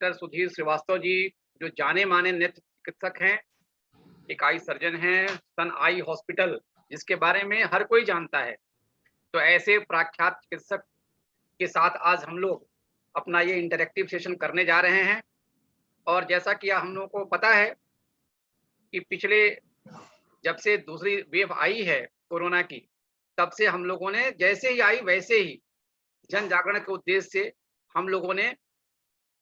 Doctor Sudhir Srivastava ji, जो जाने-माने नेत्र चिकित्सक हैं, एक आई सर्जन हैं, सन आई हॉस्पिटल, जिसके बारे में हर कोई जानता है। तो ऐसे प्रख्यात चिकित्सक के साथ आज हम लोग अपना ये इंटरैक्टिव सेशन करने जा रहे हैं। और जैसा कि हम लोगों को पता है कि पिछले जब से दूसरी वेव आई है कोरोना की, तब से हम लोगों ने जैसे ही आई वैसे ही जन जागरण के उद्देश्य से हम लोगों ने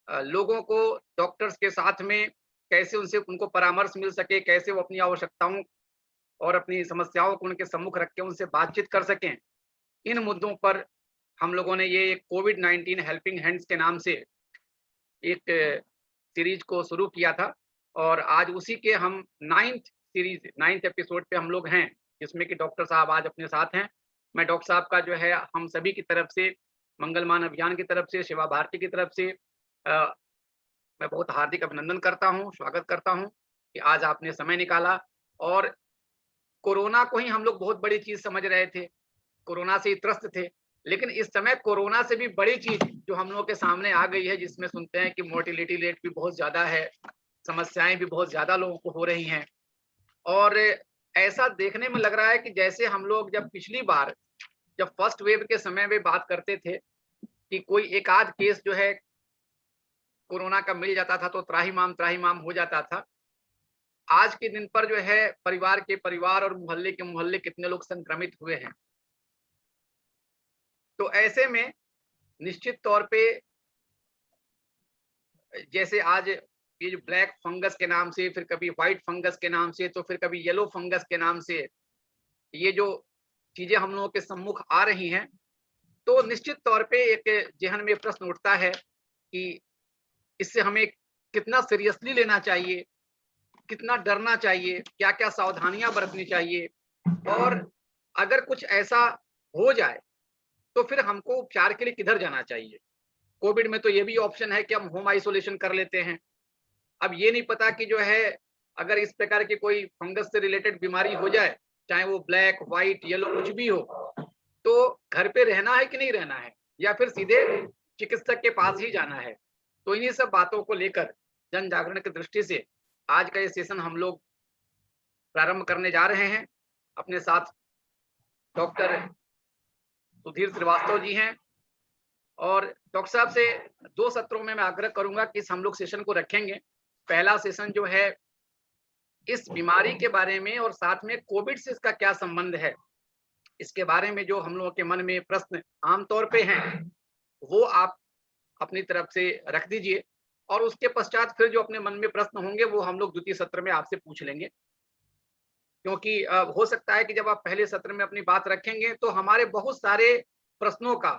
लोगों को डॉक्टर्स के साथ में कैसे उनसे उनको परामर्श मिल सके, कैसे वो अपनी आवश्यकताओं और अपनी समस्याओं को उनके सम्मुख रख के उनसे बातचीत कर सकें। इन मुद्दों पर हम लोगों ने ये कोविड-19 हेल्पिंग हैंड्स के नाम से एक सीरीज को शुरू किया था और आज उसी के हम 9th एपिसोड पे हम लोग हैं, जिसमें कि डॉक्टर साहब आज अपने साथ हैं। मैं डॉक्टर साहब का जो है हम सभी की तरफ से, मंगलमान अभियान की तरफ से, सेवा भारती की तरफ से मैं बहुत हार्दिक अभिनंदन करता हूँ, स्वागत करता हूँ कि आज आपने समय निकाला। और कोरोना को ही हम लोग बहुत बड़ी चीज़ समझ रहे थे, कोरोना से ही त्रस्त थे। लेकिन इस समय कोरोना से भी बड़ी चीज़ जो हम लोगों के सामने आ गई है, जिसमें सुनते हैं कि मोर्टेलिटी रेट भी बहुत ज़्यादा है, समस्याएँ भी बहुत ज़्यादा लोगों को हो रही हैं। और ऐसा देखने में लग रहा है कि जैसे हम लोग जब पिछली बार जब फर्स्ट वेव के समय में बात करते थे कि कोई एक आध केस जो है कोरोना का मिल जाता था तो त्राहिमाम हो जाता था। आज के दिन पर जो है परिवार के परिवार और मोहल्ले के मोहल्ले कितने लोग संक्रमित हुए हैं। तो ऐसे में निश्चित तौर पे जैसे आज ये जो ब्लैक फंगस के नाम से, फिर कभी व्हाइट फंगस के नाम से, तो फिर कभी येलो फंगस के नाम से ये जो चीजें हम लोगों के सम्मुख आ रही हैं, तो निश्चित तौर पे एक ज़हन में प्रश्न उठता है कि इससे हमें कितना सीरियसली लेना चाहिए, कितना डरना चाहिए, क्या-क्या सावधानियां बरतनी चाहिए, और अगर कुछ ऐसा हो जाए तो फिर हमको उपचार के लिए किधर जाना चाहिए। कोविड में तो ये भी ऑप्शन है कि हम होम आइसोलेशन कर लेते हैं। अब ये नहीं पता कि जो है अगर इस प्रकार की कोई फंगस से रिलेटेड बीमारी हो जाए, चाहे वो ब्लैक, व्हाइट, येलो कुछ भी हो, तो घर पे रहना है कि नहीं रहना है, या फिर सीधे चिकित्सक के पास ही जाना है। तो इन्हीं सब बातों को लेकर जन जागरण की दृष्टि से आज का ये सेशन हम लोग प्रारंभ करने जा रहे हैं। अपने साथ डॉक्टर सुधीर श्रीवास्तव जी हैं और डॉक्टर साहब से 2 सत्रों में मैं आग्रह करूंगा कि हम लोग सेशन को रखेंगे। पहला सेशन जो है इस बीमारी के बारे में और साथ में कोविड से इसका क्या संबंध है, इसके बारे में जो हम लोगों के मन में प्रश्न आमतौर पे हैं, वो आप अपनी तरफ से रख दीजिए और उसके पश्चात फिर जो अपने मन में प्रश्न होंगे वो हम लोग द्वितीय सत्र में आपसे पूछ लेंगे। क्योंकि हो सकता है कि जब आप पहले सत्र में अपनी बात रखेंगे तो हमारे बहुत सारे प्रश्नों का,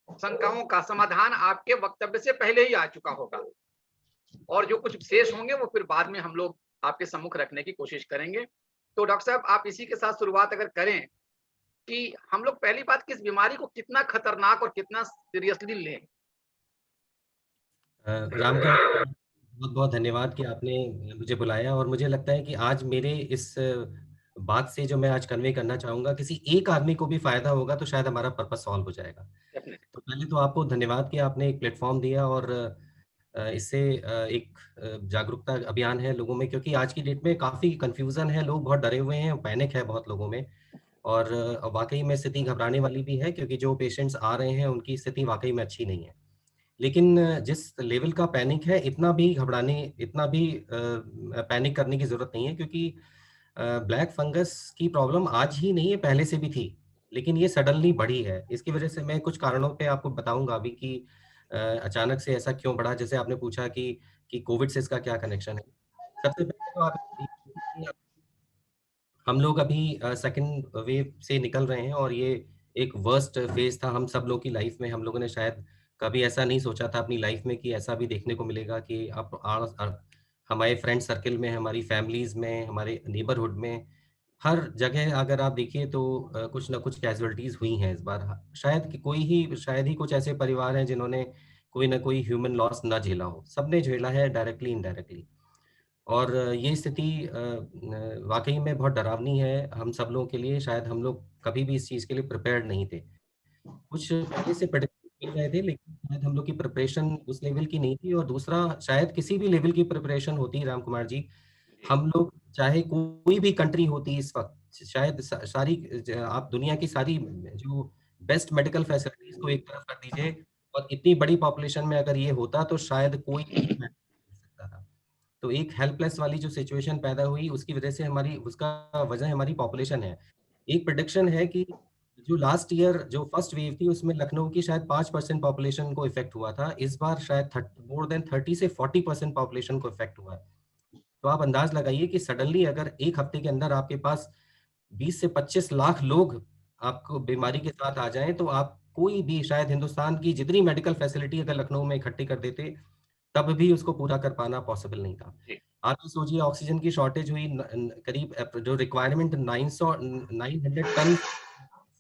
शंकाओं का समाधान आपके वक्तव्य से पहले ही आ चुका होगा और जो कुछ शेष होंगे वो फिर बाद में हम लोग आपके सम्मुख रखने की कोशिश करेंगे। तो डॉक्टर साहब आप इसी के साथ शुरुआत अगर करें कि हम लोग पहली बात किस बीमारी को कितना खतरनाक और कितना सीरियसली लें। राम का बहुत-बहुत धन्यवाद कि आपने मुझे बुलाया और मुझे लगता है कि आज मेरे इस बात से जो मैं आज कन्वे करना चाहूँगा, किसी एक आदमी को भी फ़ायदा होगा तो शायद हमारा पर्पस सॉल्व हो जाएगा। तो पहले तो आपको धन्यवाद कि आपने एक प्लेटफ़ॉर्म दिया और इससे एक जागरूकता अभियान है लोगों में क्योंकि आज की डेट में काफ़ी कन्फ्यूज़न है, लोग बहुत डरे हुए हैं, पैनिक है बहुत लोगों में और वाक़ई में स्थिति घबराने वाली भी है क्योंकि जो पेशेंट्स आ रहे हैं, उनकी स्थिति वाक़ई में अच्छी नहीं है। लेकिन जिस लेवल का पैनिक है, इतना भी पैनिक करने की ज़रूरत नहीं है क्योंकि ब्लैक फंगस की प्रॉब्लम आज ही नहीं है, पहले से भी थी, लेकिन ये सडनली बढ़ी है। इसकी वजह से मैं कुछ कारणों पे आपको बताऊँगा अभी कि अचानक से ऐसा क्यों बढ़ा? जैसे आपने पूछा कि कोविड से इसका क्या कनेक्शन है? सबसे पहले तो आप देखिए कि हम लोग अभी सेकंड वेव से निकल रहे हैं और ये एक वर्स्ट फेज़ था हम सब लोग की लाइफ़ में। हम लोगों ने शायद कभी ऐसा नहीं सोचा था अपनी लाइफ़ में कि ऐसा भी देखने को मिलेगा कि हमारे फ्रेंड सर्किल में, हमारी फैमिलीज़ में, हमारे नेबरहुड में, हर जगह अगर आप देखिए तो कुछ न कुछ कैज़ुअल्टीज़ हुई हैं इस बार। शायद ही कुछ ऐसे परिवार हैं जिन्होंने कोई न कोई ह्यूमन लॉस ना झेला हो। सबने झेला है डायरेक्टली, इनडायरेक्टली। और ये स्थिति वाक़ई में बहुत डरावनी है हम सब लोगों के लिए, शायद हम लोग कभी भी इस चीज़ के लिए प्रिपेयर्ड नहीं थे। कुछ पहले से प्रेडिक्ट मिल रहे थे, लेकिन शायद हम लोग की प्रिपरेशन उस लेवल की नहीं थी, और दूसरा शायद किसी भी लेवल की प्रिपरेशन होती, राम कुमार जी, जी हम लोग चाहे कोई भी कंट्री होती इस वक्त, शायद सारी आप दुनिया की सारी जो बेस्ट मेडिकल फैसिलिटीज को एक तरफ कर दीजिए, और इतनी बड़ी पॉपुलेशन में अगर ये होता तो शायद कोई भी नहीं कर सकता था। तो एक हेल्पलेस वाली जो सिचुएशन पैदा हुई, उसकी वजह से हमारी, उसका वजह हमारी पॉपुलेशन है। एक प्रेडिक्शन है कि जो लास्ट ईयर जो फर्स्ट वेव थी उसमें लखनऊ की शायद 5% पॉपुलेशन को इफेक्ट हुआ था। इस बार शायद मोर देन 30 से 40% पॉपुलेशन को इफेक्ट हुआ है। तो आप अंदाज लगाइए कि सडनली अगर एक हफ्ते के अंदर आपके पास 20 से 25 लाख लोग आपको बीमारी के साथ आ जाएं, तो आप कोई भी, शायद हिंदुस्तान की जितनी मेडिकल फैसिलिटी अगर लखनऊ में इकट्ठी कर देते, तब भी उसको पूरा कर पाना पॉसिबल नहीं था। जी आप ये सोचिए, ऑक्सीजन की शॉर्टेज हुई, करीब जो रिक्वायरमेंट 900 टन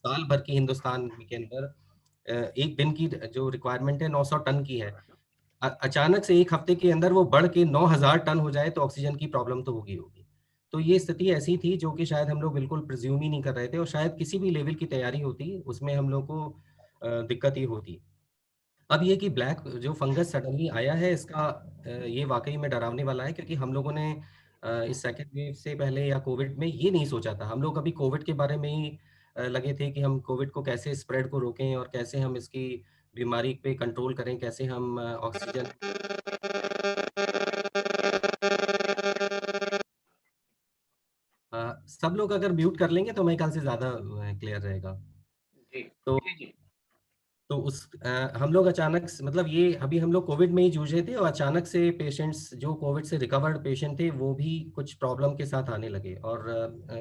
साल भर की हिंदुस्तान के अंदर, एक दिन की जो रिक्वायरमेंट है 900 टन की है। अचानक से एक हफ्ते के अंदर वो बढ़ के 9000 टन हो जाए, तो ऑक्सीजन की प्रॉब्लम तो होगी होगी। तो ये स्थिति ऐसी थी जो कि शायद हम लोग बिल्कुल प्रिज्यूम ही नहीं कर रहे थे, और शायद किसी भी लेवल की तैयारी होती उसमें हम लोग को दिक्कत ही होती। अब ये कि ब्लैक जो फंगस सडनली आया है, इसका ये वाकई में डरावने वाला है, क्योंकि हम लोगों ने इस सेकेंड वेव से पहले या कोविड में ये नहीं सोचा था। हम लोग अभी कोविड के बारे में ही लगे थे कि हम कोविड को कैसे स्प्रेड को रोकें, और कैसे हम इसकी बीमारी पे कंट्रोल करें, कैसे हम ऑक्सीजन। सब लोग अगर म्यूट कर लेंगे तो मेरे ख्याल से ज़्यादा क्लियर रहेगा। जी तो जी जी तो हम लोग अचानक मतलब ये अभी हम लोग कोविड में ही जूझ रहे थे, और अचानक से पेशेंट्स जो कोविड से रिकवर्ड पेशेंट थे वो भी कुछ प्रॉब्लम के साथ आने लगे। और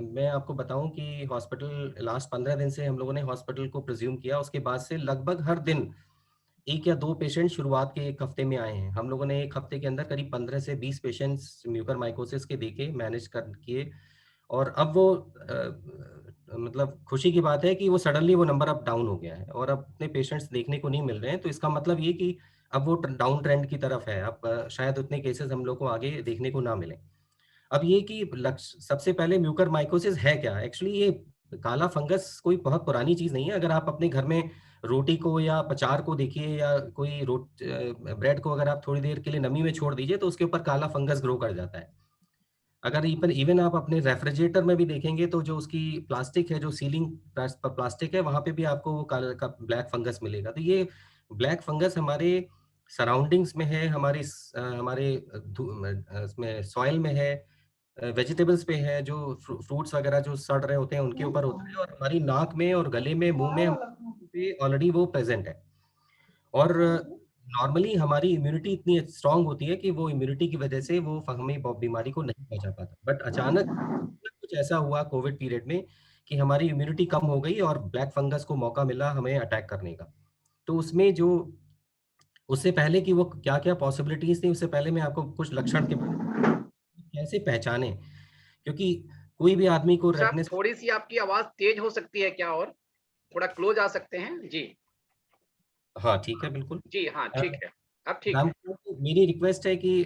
मैं आपको बताऊं कि हॉस्पिटल लास्ट 15 दिन से हम लोगों ने हॉस्पिटल को प्रिज्यूम किया, उसके बाद से लगभग हर दिन एक या दो पेशेंट शुरुआत के एक हफ्ते में आए हैं। हम लोगों ने एक हफ्ते के अंदर करीब 15 से 20 पेशेंट्स म्यूकरमाइकोसिस के देखे, मैनेज कर किए। और अब वो मतलब खुशी की बात है कि वो सडनली वो नंबर अब डाउन हो गया है, और अब उतने पेशेंट्स देखने को नहीं मिल रहे हैं। तो इसका मतलब ये कि अब वो डाउन ट्रेंड की तरफ है। अब शायद उतने केसेस हम लोग को आगे देखने को ना मिले। अब ये कि लक्ष्य, सबसे पहले म्यूकरमाइकोसिस है क्या? एक्चुअली ये काला फंगस कोई बहुत पुरानी चीज़ नहीं है। अगर आप अपने घर में रोटी को या अचार को देखिए, या कोई ब्रेड को अगर आप थोड़ी देर के लिए नमी में छोड़ दीजिए, तो उसके ऊपर काला फंगस ग्रो कर जाता है। अगर इवन इवन आप अपने रेफ्रिजरेटर में भी देखेंगे, तो जो उसकी प्लास्टिक है, जो सीलिंग प्लास्टिक है, वहाँ पे भी आपको वो काला का ब्लैक फंगस मिलेगा। तो ये ब्लैक फंगस हमारे सराउंडिंग्स में है, हमारे इसमें सॉइल में है, वेजिटेबल्स पे है, जो फ्रूट्स वगैरह जो सड़ रहे होते हैं उनके ऊपर होता है, और हमारी नाक में और गले में, मुंह में पे ऑलरेडी वो प्रेजेंट है। और नॉर्मली हमारी इम्यूनिटी इतनी स्ट्रांग होती है कि वो इम्यूनिटी की वजह से वो हमें बीमारी को नहीं पहुंचा पाता। बट अचानक कुछ ऐसा हुआ कोविड पीरियड में कि हमारी इम्यूनिटी कम हो गई, और ब्लैक फंगस को मौका मिला हमें अटैक करने का। तो उसमें जो उससे पहले कि वो क्या-क्या पॉसिबिलिटीज़ थी, उससे पहले मैं आपको कुछ लक्षण के बारे में कैसे पहचानें? क्योंकि कोई भी आदमी को सर, रेडनेस। थोड़ी सी आपकी आवाज तेज हो सकती है क्या? और थोड़ा क्लोज आ सकते हैं जी। हाँ, ठीक है, बिल्कुल। जी हाँ, अ, ठीक है, अब ठीक राम है। कुमार जी, मेरी रिक्वेस्ट है कि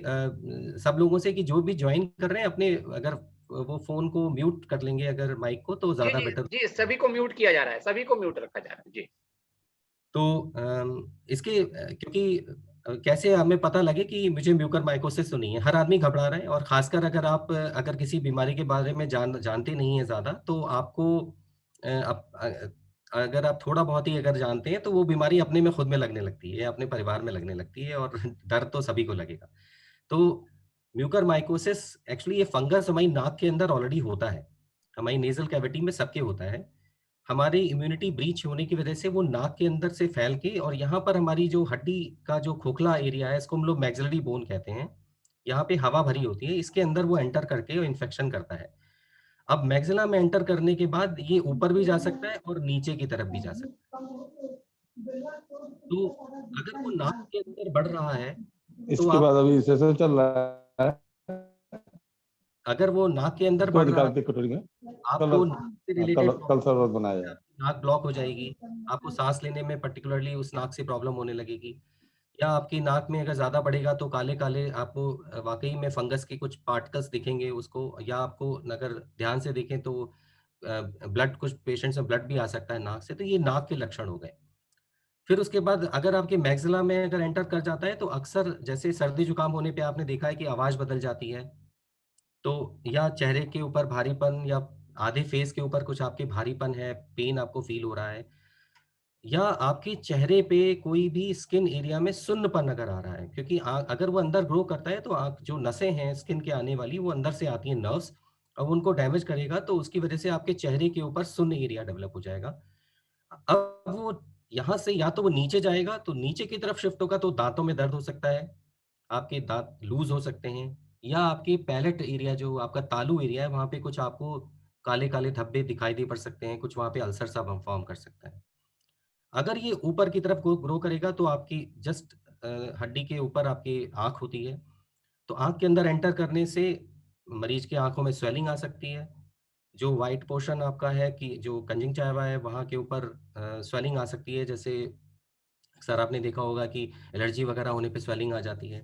सब लोगों से कि जो भी जॉइन कर रहे हैं अपने, अगर वो फ़ोन को म्यूट कर लेंगे अगर माइक को, तो जी ज़्यादा जी बेटर। जी, सभी को म्यूट किया जा रहा है, सभी को म्यूट रखा जा रहा है जी। तो इसके क्योंकि कैसे हमें पता लगे कि मुझे म्यूकरमाइकोसिस तो नहीं है? हर आदमी घबरा रहा है, और ख़ासकर अगर आप अगर किसी बीमारी के बारे में जानते नहीं हैं ज़्यादा, तो आपको अगर आप थोड़ा बहुत ही अगर जानते हैं, तो वो बीमारी अपने में खुद में लगने लगती है, या अपने परिवार में लगने लगती है, और डर तो सभी को लगेगा। तो म्यूकरमाइकोसिस एक्चुअली ये फंगस हमारी नाक के अंदर ऑलरेडी होता है। हमारी नेज़ल कैविटी में सबके होता है। हमारी इम्यूनिटी ब्रीच होने की वजह से वो नाक के अंदर से फैल के, और यहाँ पर हमारी जो हड्डी का जो खोखला एरिया है, इसको हम लोग मैक्सिलरी बोन कहते हैं। यहाँ पे हवा भरी होती है, इसके अंदर वो एंटर करके वो इन्फेक्शन करता है। अब मैक्सिला में एंटर करने के बाद ये ऊपर भी जा सकता है और नीचे की तरफ भी जा सकता है। तो अगर वो नाक के अंदर बढ़ रहा है, तो इसके आप, बाद अभी सेशन चल रहा है, अगर वो नाक के अंदर इसको बढ़ रहा है, निकालते कटोरी में। कल आपको नाक से कल रिलेटेड कल प्रॉब्लम, सर्वर बनाया जाए। नाक ब्लॉक हो जाएगी, आपको सांस लेने में पर्टिकुलरली उस नाक से प्रॉब्लम होने लगेगी। या आपकी नाक में अगर ज़्यादा बढ़ेगा, तो काले-काले आपको वाक़ई में फंगस के कुछ पार्टिकल्स दिखेंगे उसको, या आपको अगर ध्यान से देखें तो ब्लड, कुछ पेशेंट्स में ब्लड भी आ सकता है नाक से। तो ये नाक के लक्षण हो गए। फिर उसके बाद अगर आपके मैक्सिला में अगर एंटर कर जाता है तो अक्सर जैसे सर्दी जुकाम होने पे आपने देखा है कि आवाज़ बदल जाती है। तो या चेहरे के ऊपर भारीपन या आधे फेस के ऊपर कुछ आपके भारीपन है, पेन आपको फ़ील हो रहा है या आपके चेहरे पे कोई भी स्किन एरिया में सुन्नपन अगर आ रहा है क्योंकि अगर वो अंदर ग्रो करता है तो आँख जो नसें हैं स्किन के आने वाली वो अंदर से आती हैं नर्व्स। अब उनको डैमेज करेगा तो उसकी वजह से आपके चेहरे के ऊपर सुन्न एरिया डेवलप हो जाएगा। अब वो यहाँ से या तो वो नीचे जाएगा तो नीचे की तरफ शिफ्ट होगा तो दाँतों में दर्द हो सकता है, आपके दाँत लूज़ हो सकते हैं या आपके पैलेट एरिया जो आपका तालू एरिया है वहाँ पे कुछ आपको काले-काले धब्बे दिखाई दे पड़ सकते हैं, कुछ वहाँ पे अल्सर सा फ़ॉर्म कर सकता है। अगर ये ऊपर की तरफ ग्रो करेगा तो आपकी जस्ट हड्डी के ऊपर आपकी आँख होती है, तो आँख के अंदर एंटर करने से मरीज़ की आँखों में स्वेलिंग आ सकती है। जो व्हाइट पोर्शन आपका है कि जो कंजंक्टिवा है वहाँ के ऊपर स्वेलिंग आ सकती है जैसे अक्सर आपने देखा होगा कि एलर्जी वगैरह होने पे स्वेलिंग आ जाती है।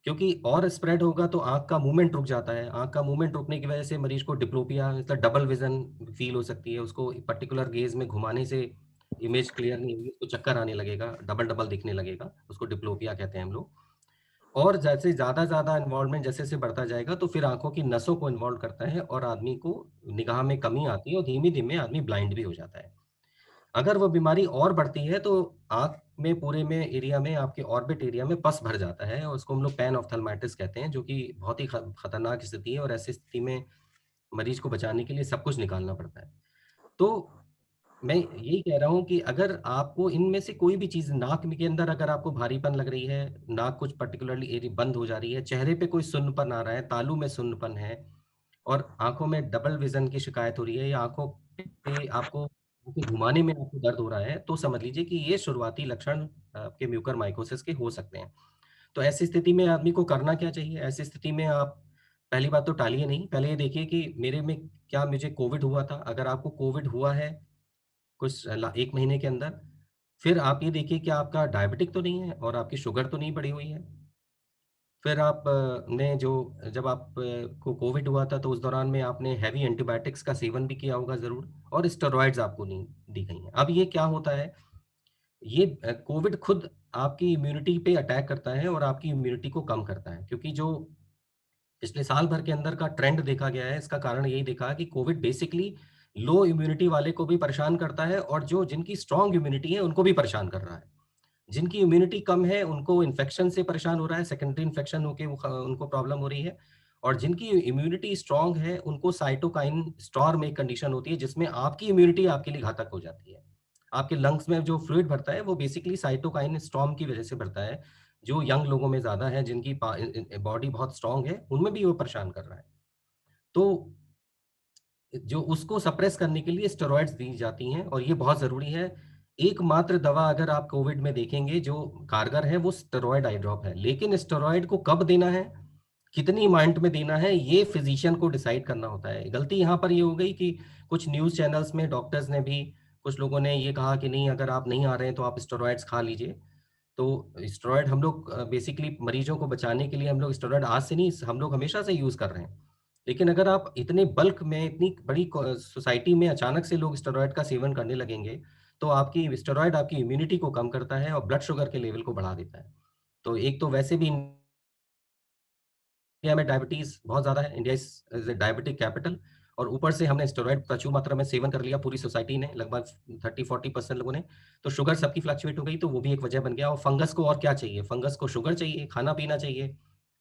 क्योंकि और स्प्रेड होगा तो आँख का मूवमेंट रुक जाता है। आँख का मूवमेंट रुकने की वजह से मरीज़ को डिप्लोपिया मतलब डबल विज़न फ़ील हो सकती है। उसको पर्टिकुलर गेज़ में घुमाने से इमेज क्लियर नहीं होगी, उसको चक्कर आने लगेगा, डबल-डबल दिखने लगेगा। उसको डिप्लोपिया कहते हैं हम लोग। और जैसे ज़्यादा इन्वॉल्वमेंट जैसे-जैसे बढ़ता जाएगा तो फिर आँखों की नसों को इन्वॉल्व करता है और आदमी को निगाह में कमी आती है और धीमे-धीमे आदमी ब्लाइंड भी हो जाता है। अगर वो बीमारी और बढ़ती है तो आँख में पूरे में एरिया में आपके ऑर्बिट एरिया में पस भर जाता है और उसको हम लोग पैन ऑफ्थाल्माइटिस कहते हैं जो कि बहुत ही खतरनाक स्थिति है और ऐसी स्थिति में मरीज को बचाने के लिए सब कुछ निकालना पड़ता है। तो मैं यही कह रहा हूँ कि अगर आपको इनमें से कोई भी चीज़ नाक में के अंदर अगर आपको भारीपन लग रही है, नाक कुछ पर्टिकुलरली एरिया बंद हो जा रही है, चेहरे पे कोई सुन्नपन आ रहा है, तालू में सुन्नपन है और आँखों में डबल विज़न की शिकायत हो रही है या आँखों पे आपको आँखें घुमाने में आपको दर्द हो रहा है, तो समझ लीजिए कि ये शुरुआती लक्षण आपके म्यूकरमाइकोसिस के हो सकते हैं। तो ऐसी स्थिति में आदमी को करना क्या चाहिए? ऐसी स्थिति में आप पहली बात तो टालिए नहीं, पहले ये देखिए कि मेरे में क्या मुझे कोविड हुआ था? अगर आपको कोविड हुआ है कुछ 1 महीने के अंदर, फिर आप ये देखिए कि आपका डायबिटिक तो नहीं है और आपकी शुगर तो नहीं बढ़ी हुई है। फिर आप ने जो जब आप को कोविड हुआ था तो उस दौरान में आपने हेवी एंटीबायोटिक्स का सेवन भी किया होगा ज़रूर और स्टेरॉइड्स आपको नहीं दी गई हैं। अब ये क्या होता है, ये कोविड खुद आपकी इम्यूनिटी पे अटैक करता है और आपकी इम्यूनिटी को कम करता है क्योंकि जो पिछले साल भर के अंदर का ट्रेंड देखा गया है, इसका कारण यही देखा कि कोविड बेसिकली लो इम्यूनिटी वाले को भी परेशान करता है और जो जिनकी स्ट्रॉन्ग इम्यूनिटी है, उनको भी परेशान कर रहा है। जिनकी इम्यूनिटी कम है, उनको इन्फेक्शन से परेशान हो रहा है, सेकेंडरी इन्फेक्शन होके वो ख उनको प्रॉब्लम हो रही है और जिनकी इम्यूनिटी स्ट्रॉन्ग है, उनको साइटोकाइन स्टॉर्म एक कंडीशन होती है, जिसमें आपकी इम्यूनिटी आपके लिए घातक हो जाती है। आपके लंग्स में जो फ्लूइड भरता है, वो बेसिकली साइटोकाइन स्टॉर्म की वजह से भरता है, जो यंग लोगों में ज़्यादा है, जिनकी बॉडी बहुत स्ट्रॉन्ग है, उनमें भी वो परेशान कर रहा है। तो जो उसको सप्रेस करने के लिए स्टेरॉइड्स दी जाती हैं और ये बहुत ज़रूरी है। एकमात्र दवा अगर आप कोविड में देखेंगे जो कारगर है वो स्टेरॉइड आई ड्रॉप है। लेकिन स्टेरॉइड को कब देना है, कितनी अमाउंट में देना है, ये फिज़िशियन को डिसाइड करना होता है। गलती यहाँ पर ये हो गई कि कुछ न्यूज़ चैनल्स में डॉक्टर्स ने भी कुछ लोगों ने ये कहा कि नहीं अगर आप नहीं आ रहे हैं तो आप स्टेरॉइड्स खा लीजिए। तो स्टेरॉइड हम लोग बेसिकली मरीजों को बचाने के लिए हम लोग स्टेरॉइड आज से नहीं हम लोग हमेशा से यूज़ कर रहे हैं। लेकिन अगर आप इतने बल्क में इतनी बड़ी सोसाइटी में अचानक से लोग स्टेरॉइड का सेवन करने लगेंगे, तो आपकी स्टेरॉइड आपकी इम्यूनिटी को कम करता है और ब्लड शुगर के लेवल को बढ़ा देता है। तो एक तो वैसे भी इंडिया में डायबिटीज़ बहुत ज़्यादा है, India is a diabetic capital और ऊपर से हमने स्टेरॉइड प्रचुर मात्रा में सेवन कर लिया पूरी सोसाइटी ने, लगभग 30-40% लोगों ने, तो शुगर सबकी फ्लक्चुएट हो गई, तो वो भी एक वजह बन गया और फंगस को और क्या चाहिए? फंगस को शुगर चाहिए, खाना-पीना चाहिए।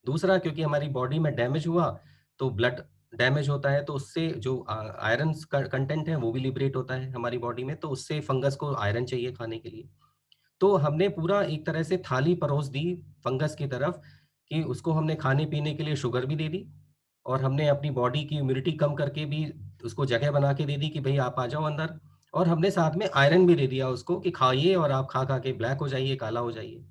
दूसरा क्योंकि हमारी बॉडी में डैमेज हुआ, तो ब्लड डैमेज होता है, तो उससे जो आयरन्स का कंटेंट है, वो भी लिबरेट होता है हमारी बॉडी में, तो उससे फंगस को आयरन चाहिए खाने के लिए। तो हमने पूरा एक तरह से थाली परोस दी फंगस की तरफ कि उसको हमने खाने-पीने के लिए शुगर भी दे दी और हमने अपनी बॉडी की इम्यूनिटी कम करके भी उसको जगह बना के दे दी कि भई आप आ जाओ अंदर और हमने साथ में आयरन भी दे दिया उसको कि खाइए और आप खा-खा के ब्लैक हो जाइए, काला हो जाइए।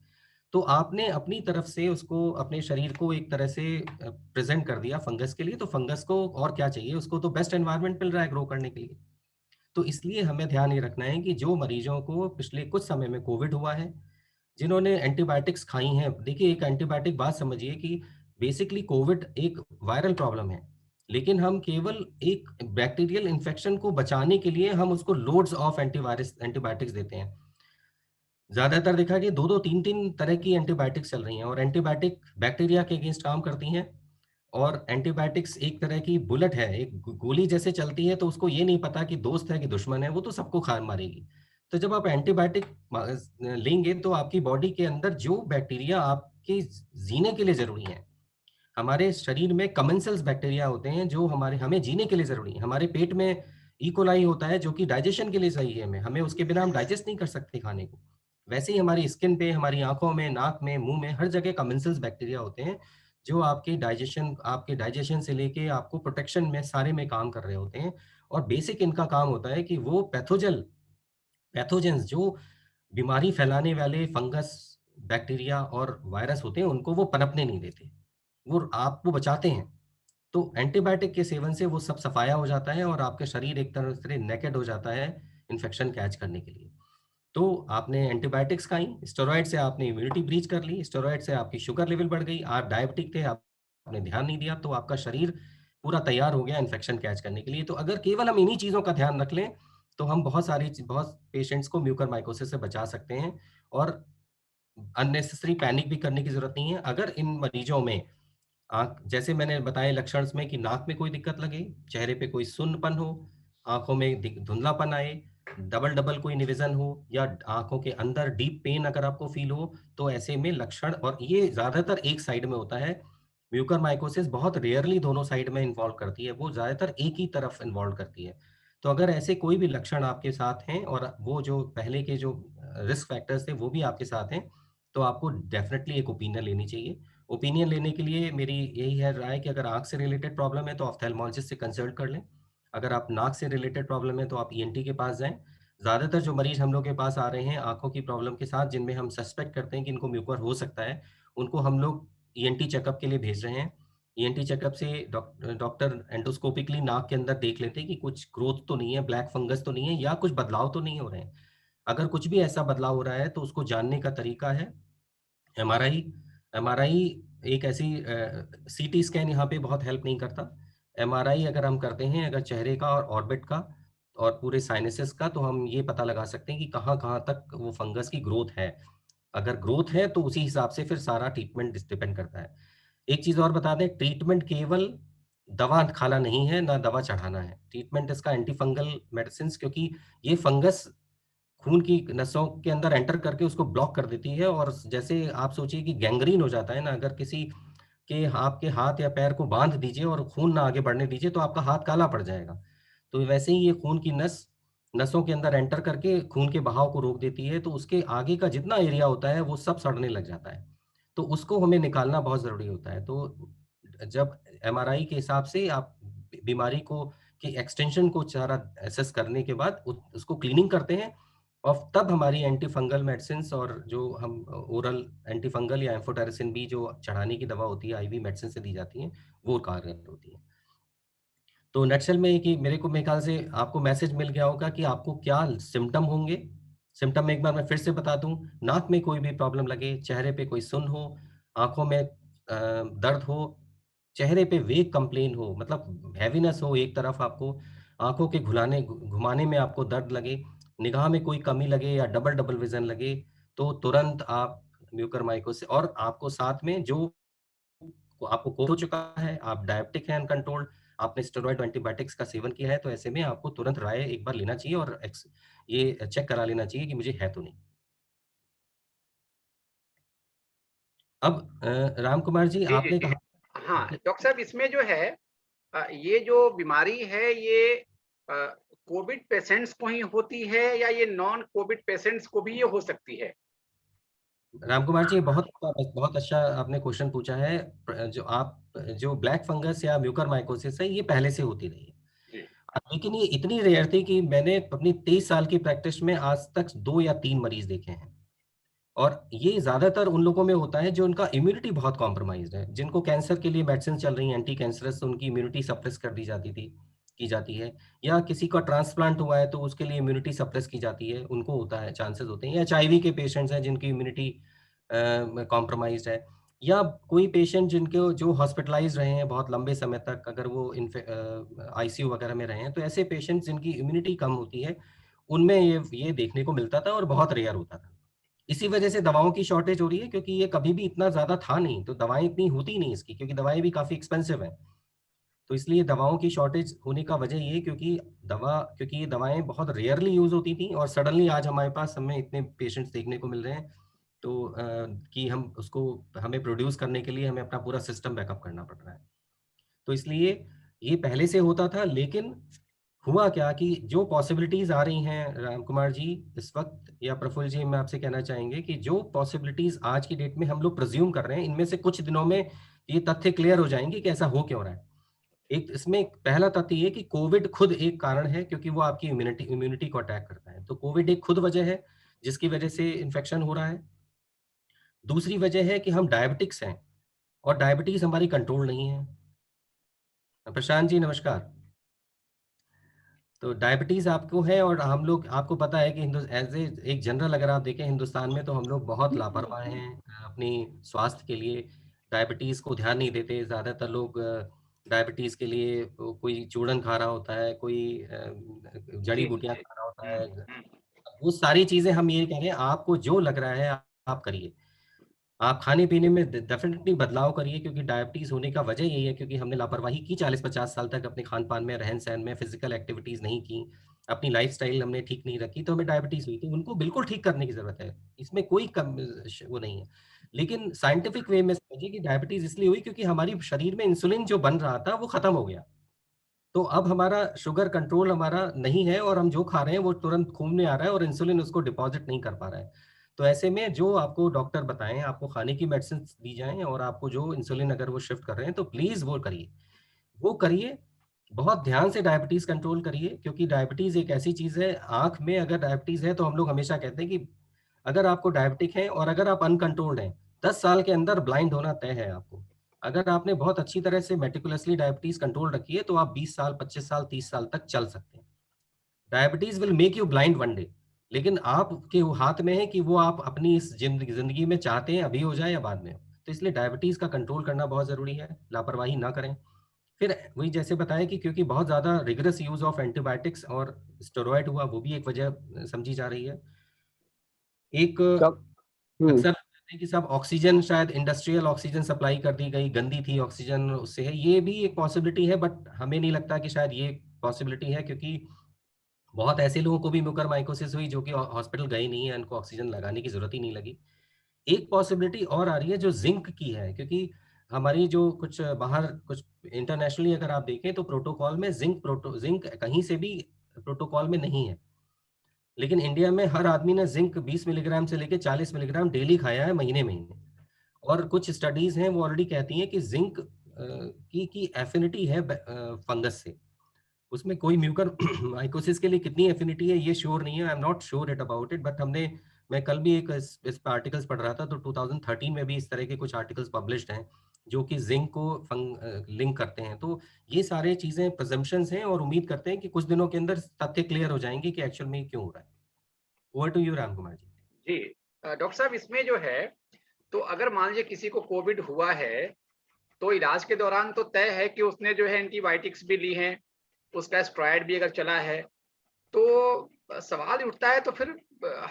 तो आपने अपनी तरफ से उसको अपने शरीर को एक तरह से प्रेज़ेंट कर दिया फंगस के लिए, तो फंगस को और क्या चाहिए? उसको तो बेस्ट एनवायरनमेंट मिल रहा है ग्रो करने के लिए। तो इसलिए हमें ध्यान ये रखना है कि जो मरीजों को पिछले कुछ समय में कोविड हुआ है, जिन्होंने एंटीबायोटिक्स खाई हैं, देखिए एक एंटीबायोटिक बात समझिए कि बेसिकली कोविड एक वायरल प्रॉब्लम है, लेकिन हम केवल एक बैक्टीरियल इन्फेक्शन को बचाने के लिए हम उसको लोड्स ऑफ एंटीवायरस एंटीबायोटिक्स देते हैं। ज्यादातर देखा कि 2-2 3-3 तरह की एंटीबायोटिक्स चल रही हैं और एंटीबायोटिक बैक्टीरिया के अगेंस्ट काम करती हैं और एंटीबायोटिक्स एक तरह की बुलेट है, एक गोली जैसे चलती है तो उसको ये नहीं पता कि दोस्त है कि दुश्मन है, वो तो सबको खा मारेगी। तो जब आप एंटीबायोटिक लेंगे तो आपकी बॉडी के अंदर जो बैक्टीरिया आपके जीने के लिए ज़रूरी हैं, हमारे शरीर में कमेंसल्स बैक्टीरिया होते हैं जो हमें जीने के लिए ज़रूरी हैं। हमारे पेट में ई कोलाई होता है जो कि डाइजेशन के लिए सही है हमें उसके बिना हम डाइजेस्ट नहीं कर सकते खाने को। वैसे ही हमारी स्किन पे, हमारी आँखों में, नाक में, मुँह में हर जगह कमेंसल्स बैक्टीरिया होते हैं जो आपके डाइजेशन से लेके आपको प्रोटेक्शन में सारे में काम कर रहे होते हैं और बेसिक इनका काम होता है कि वो पैथोजेंस जो बीमारी फैलाने वाले फंगस, बैक्टीरिया और वायरस होते हैं, उनको वो पनपने नहीं देते। वो आपको बचाते हैं। तो एंटीबायोटिक के सेवन से वो सब सफाया हो जाता है और आपका शरीर एक तरह से नेकेड हो जाता है इन्फेक्शन कैच करने के लिए। तो आपने एंटीबायोटिक्स खाई, स्टेरॉइड से आपने इम्यूनिटी ब्रीच कर ली, स्टेरॉइड से आपकी शुगर लेवल बढ़ गई, आप डायबिटिक थे, आपने ध्यान नहीं दिया, तो आपका शरीर पूरा तैयार हो गया इन्फेक्शन कैच करने के लिए। तो अगर केवल हम इन्हीं चीज़ों का ध्यान रख लें, तो हम बहुत पेशेंट्स को म्यूकरमाइकोसिस से बचा सकते हैं और अननेसेसरी पैनिक भी करने की ज़रूरत नहीं है। अगर इन मरीजों में आँख जैसे मैंने बताए लक्षण में कि नाक में कोई दिक्कत लगे, चेहरे पे कोई सुन्नपन हो, आँखों में धुंधलापन आए, डबल-डबल कोई विज़न हो या आँखों के अंदर डीप पेन अगर आपको फ़ील हो, तो ऐसे में लक्षण और ये ज़्यादातर एक साइड में होता है। म्यूकरमाइकोसिस बहुत रेयरली दोनों साइड में इन्वॉल्व करती है, वो ज़्यादातर एक ही तरफ इन्वॉल्व करती है। तो अगर ऐसे कोई भी लक्षण आपके साथ हैं और वो जो पहले के जो रिस्क फैक्टर्स थे, वो भी आपके साथ हैं, तो आपको डेफ़िनिटली एक ओपिनियन लेनी चाहिए। ओपिनियन लेने के लिए मेरी यही है राय कि अगर आँख से रिलेटेड प्रॉब्लम है तो ऑप्थेल्मोलॉजिस्ट से कंसल्ट कर लें। अगर आप नाक से रिलेटेड प्रॉब्लम है तो आप ईएनटी के पास जाएँ। ज़्यादातर जो मरीज़ हम लोग के पास आ रहे हैं आँखों की प्रॉब्लम के साथ जिनमें हम सस्पेक्ट करते हैं कि इनको म्यूकर हो सकता है, उनको हम लोग ईएनटी चेकअप के लिए भेज रहे हैं। ईएनटी चेकअप से डॉक्टर एंडोस्कोपिकली नाक के अंदर देख लेते हैं कि कुछ ग्रोथ तो नहीं है, ब्लैक फंगस तो नहीं है या कुछ बदलाव तो नहीं हो रहे हैं। अगर कुछ भी ऐसा बदलाव हो रहा है तो उसको जानने का तरीका है एमआरआई। एमआरआई एक ऐसी सीटी स्कैन यहाँ पे बहुत हेल्प नहीं करता। एमआरआई अगर हम करते हैं अगर चेहरे का और ऑर्बिट का और पूरे साइनसेस का तो हम ये पता लगा सकते हैं कि कहाँ-कहाँ तक वो फंगस की ग्रोथ है। अगर ग्रोथ है तो उसी हिसाब से फिर सारा ट्रीटमेंट डिपेंड करता है। एक चीज़ और बता दें ट्रीटमेंट केवल दवा खाना नहीं है, ना दवा चढ़ाना है। ट्रीटमेंट इसका एंटी फंगल मेडिसिन्स क्योंकि ये फंगस खून की नसों के अंदर एंटर करके उसको ब्लॉक कर देती है और जैसे आप सोचिए कि गैंग्रीन हो जाता है ना, अगर किसी के आपके हाथ या पैर को बाँध दीजिए और खून ना आगे बढ़ने दीजिए, तो आपका हाथ काला पड़ जाएगा। तो वैसे ही ये खून की नसों के अंदर एंटर करके खून के बहाव को रोक देती है, तो उसके आगे का जितना एरिया होता है, वो सब सड़ने लग जाता है। तो उसको हमें निकालना बहुत ज़रूरी होता है। तो जब एमआरआई के हिसाब से आप बीमारी को की एक्सटेंशन को सारा असेस करने के बाद उसको क्लीनिंग करते हैं और तब हमारी एंटी फंगल मेडिसिन्स और जो हम ओरल एंटी फंगल या एम्फोटेरिसिन बी जो चढ़ाने की दवा होती है, आईवी मेडिसिन से दी जाती हैं, वो कारगर होती हैं। तो नटशेल में कि मेरे ख्याल से आपको मैसेज मिल गया होगा कि आपको क्या सिम्पटम होंगे। सिम्पटम एक बार मैं फिर से बता दूँ, नाक में कोई भी प्रॉब्लम लगे, चेहरे पे कोई सुन्न हो, आँखों में दर्द हो, चेहरे पे वेग कंप्लेन हो, मतलब हैवीनेस हो एक तरफ आपको, आँखों के घुमाने में आपको दर्द लगे, निगाह में कोई कमी लगे या डबल-डबल विज़न लगे, तो तुरंत आप म्यूकरमाइकोसिस और आपको साथ में जो आपको कोविड हो चुका है, आप डायबिटिक हैं अनकंट्रोल्ड, आपने स्टेरॉइड एंटीबायोटिक्स का सेवन किया है, तो ऐसे में आपको तुरंत राय एक बार लेना चाहिए और ये चेक करा लेना चाहिए कि मुझे है तो नहीं। अब राम कुमार जी जी, जी, आपने जी। कहा हाँ, आपने डॉक्टर साहब इसमें जो है ये जो बीमारी है ये कोविड पेशेंट्स को ही होती है या ये नॉन कोविड पेशेंट्स को भी ये हो सकती है? राम कुमार जी बहुत अच्छा आपने क्वेश्चन पूछा है। जो ब्लैक फंगस या म्यूकरमाइकोसिस है, ये पहले से होती रही है। जी। लेकिन ये इतनी रेयर थी कि मैंने अपनी 23 साल की प्रैक्टिस में आज तक 2 या 3 मरीज़ देखे हैं। और ये ज़्यादातर उन लोगों में होता है जो उनका इम्यूनिटी बहुत कॉम्प्रोमाइज़्ड है, जिनको कैंसर के लिए मेडिसिन चल रही हैं एंटी कैंसरस तो उनकी इम्यूनिटी सप्रेस कर दी जाती थी की जाती है या किसी का ट्रांसप्लांट हुआ है तो उसके लिए इम्यूनिटी सप्रेस की जाती है, उनको होता है चांसेस होते हैं या एचआईवी के पेशेंट्स हैं जिनकी इम्यूनिटी कॉम्प्रोमाइज़्ड है या कोई पेशेंट जिनके जो हॉस्पिटलाइज़ रहे हैं बहुत लंबे समय तक अगर वो आईसीयू वगैरह में रहे हैं, तो ऐसे पेशेंट्स जिनकी इम्यूनिटी कम होती है, उनमें ये देखने को मिलता था और बहुत रेयर होता था। इसी वजह से दवाओं की शॉर्टेज हो रही है, क्योंकि ये कभी भी इतना ज़्यादा था नहीं, तो दवाएँ इतनी होती नहीं इसकी, क्योंकि दवाएँ भी काफ़ी एक्सपेंसिव हैं। तो इसलिए दवाओं की शॉर्टेज होने का वजह ये, क्योंकि ये दवाएँ बहुत रेयरली यूज़ होती थी और सडनली आज हमारे पास हमें इतने पेशेंट्स देखने को मिल रहे हैं, तो कि हमें प्रोड्यूस करने के लिए हमें अपना पूरा सिस्टम बैकअप करना पड़ रहा है। तो इसलिए ये पहले से होता था, लेकिन हुआ क्या कि जो पॉसिबिलिटीज़ आ रही हैं राम कुमार जी इस वक़्त, या प्रफुल्ल जी, मैं आपसे कहना चाहेंगे कि जो पॉसिबिलिटीज़ आज की डेट में हम लोग प्रिज़्यूम कर रहे हैं, इनमें से कुछ दिनों में ये तथ्य क्लियर हो जाएँगे कि ऐसा हो क्यों रहा है। एक इसमें पहला तथ्य ये कि कोविड खुद एक कारण है, क्योंकि वो आपकी इम्यूनिटी को अटैक करता है। तो कोविड एक खुद वजह है, जिसकी वजह से इन्फेक्शन हो रहा है। दूसरी वजह है कि हम डायबिटिक्स हैं और डायबिटीज़ हमारी कंट्रोल नहीं है। प्रशांत जी नमस्कार। तो डायबिटीज़ आपको है, और हम लोग, आपको पता है कि एज़ ए एक जनरल अगर आप देखें हिंदुस्तान में, तो हम लोग बहुत लापरवाह हैं अपनी स्वास्थ्य के लिए। डायबिटीज़ को ध्यान नहीं देते। ज़्यादातर लोग डायबिटीज़ के लिए कोई चूरन खा रहा होता है, कोई जी, जड़ी-बूटियाँ जी। खा रहा होता हुँ, है। हुँ। वो सारी चीज़ें हम ये कह रहे हैं, आपको जो लग रहा है आप करिए। आप खाने-पीने में डेफ़िनिटली बदलाव करिए, क्योंकि डायबिटीज़ होने का वजह यही है, क्योंकि हमने लापरवाही की 40-50 साल तक अपने खान-पान में, रहन-सहन में, फ़िज़िकल एक्टिविटीज़ नहीं की, अपनी लाइफ़स्टाइल हमने ठीक नहीं रखी, तो हमें डायबिटीज़ हुई। तो उनको बिल्कुल ठीक करने की ज़रूरत है। इसमें कोई वो नहीं है। लेकिन साइंटिफ़िक वे में समझिए कि डायबिटीज़ इसलिए हुई क्योंकि हमारी शरीर में इंसुलिन जो बन रहा था, वो खत्म हो गया। तो अब हमारा शुगर कंट्रोल हमारा नहीं है, और हम जो खा रहे हैं वो तुरंत खून में आ रहा है और इंसुलिन उसको डिपॉज़िट नहीं कर पा रहा है। तो ऐसे में जो आपको डॉक्टर बताएँ, आपको खाने की मेडिसिन्स दी जाएँ, और आपको जो इंसुलिन अगर वो शिफ्ट कर रहे हैं, तो प्लीज़ वो करिए। वो करिए, बहुत ध्यान से डायबिटीज़ कंट्रोल करिए, क्योंकि डायबिटीज़ एक ऐसी चीज़ है, आँख में अगर डायबिटीज़ है तो हम लोग हमेशा कहते हैं कि अगर आपको डायबिटिक है और अगर आप अनकंट्रोल्ड हैं, 10 साल के अंदर ब्लाइंड होना तय है आपको। अगर आपने बहुत अच्छी तरह से मेटिकुलसली डायबिटीज़ कंट्रोल रखी है, तो आप 20 साल, 25 साल, 30 साल तक चल सकते हैं। Diabetes will make you blind one day, लेकिन आपके वो हाथ में है कि वो आप अपनी इस ज़िंदगी में चाहते हैं अभी हो जाए या बाद में हो। तो इसलिए डायबिटीज़ का कंट्रोल करना बहुत ज़रूरी है, लापरवाही ना करें। फिर वही जैसे बताया कि क्योंकि बहुत ज़्यादा रिगरस यूज़ ऑफ एंटीबायोटिक्स और स्टेरॉइड हुआ, वो भी एक वजह समझी जा रही है। एक सब अक्सर कहते हैं कि सब ऑक्सीजन, शायद इंडस्ट्रियल ऑक्सीजन सप्लाई कर दी गई, गंदी थी ऑक्सीजन, उससे है। ये भी एक पॉसिबिलिटी है, बट हमें नहीं लगता कि शायद ये पॉसिबिलिटी है, क्योंकि बहुत ऐसे लोगों को भी म्यूकरमाइकोसिस हुई जो कि हॉस्पिटल गए नहीं है, उनको ऑक्सीजन लगाने की ज़रूरत ही नहीं लगी। एक पॉसिबिलिटी और आ रही है जो ज़िंक की है, क्योंकि हमारी जो कुछ बाहर कुछ इंटरनेशनली अगर आप देखें तो प्रोटोकॉल में ज़िंक कहीं से भी प्रोटोकॉल में नहीं है। लेकिन इंडिया में हर आदमी ने ज़िंक 20 मिलीग्राम से लेके 40 मिलीग्राम डेली खाया है महीने-महीने। और कुछ स्टडीज़ हैं वो ऑलरेडी कहती हैं कि ज़िंक की एफिनिटी है फंगस से। उसमें कोई म्यूकर माइकोसिस के लिए कितनी एफिनिटी है ये श्योर नहीं है, I am not sure it about it, but मैं कल भी एक इस पे आर्टिकल्स पढ़ रहा था, तो 2013 में भी इस तरह के कुछ आर्टिकल्स पब्लिश्ड हैं, जो कि ज़िंक को लिंक करते हैं। तो ये सारे चीज़ें प्रिज़म्पशंस हैं, और उम्मीद करते हैं कि कुछ दिनों के अंदर तथ्य क्लियर हो जाएँगे कि एक्चुअल में ये क्यों हो रहा है। Over to you Ram Kumar ji. जी। डॉक्टर साहब इसमें जो है, तो अगर मान लीजिए किसी को कोविड हुआ है, तो इलाज के दौरान तो तय है कि उसने जो है एंटीबायोटिक्स भी ली हैं, उसका स्टेरॉइड भी अगर चला है, तो सवाल ये उठता है तो फिर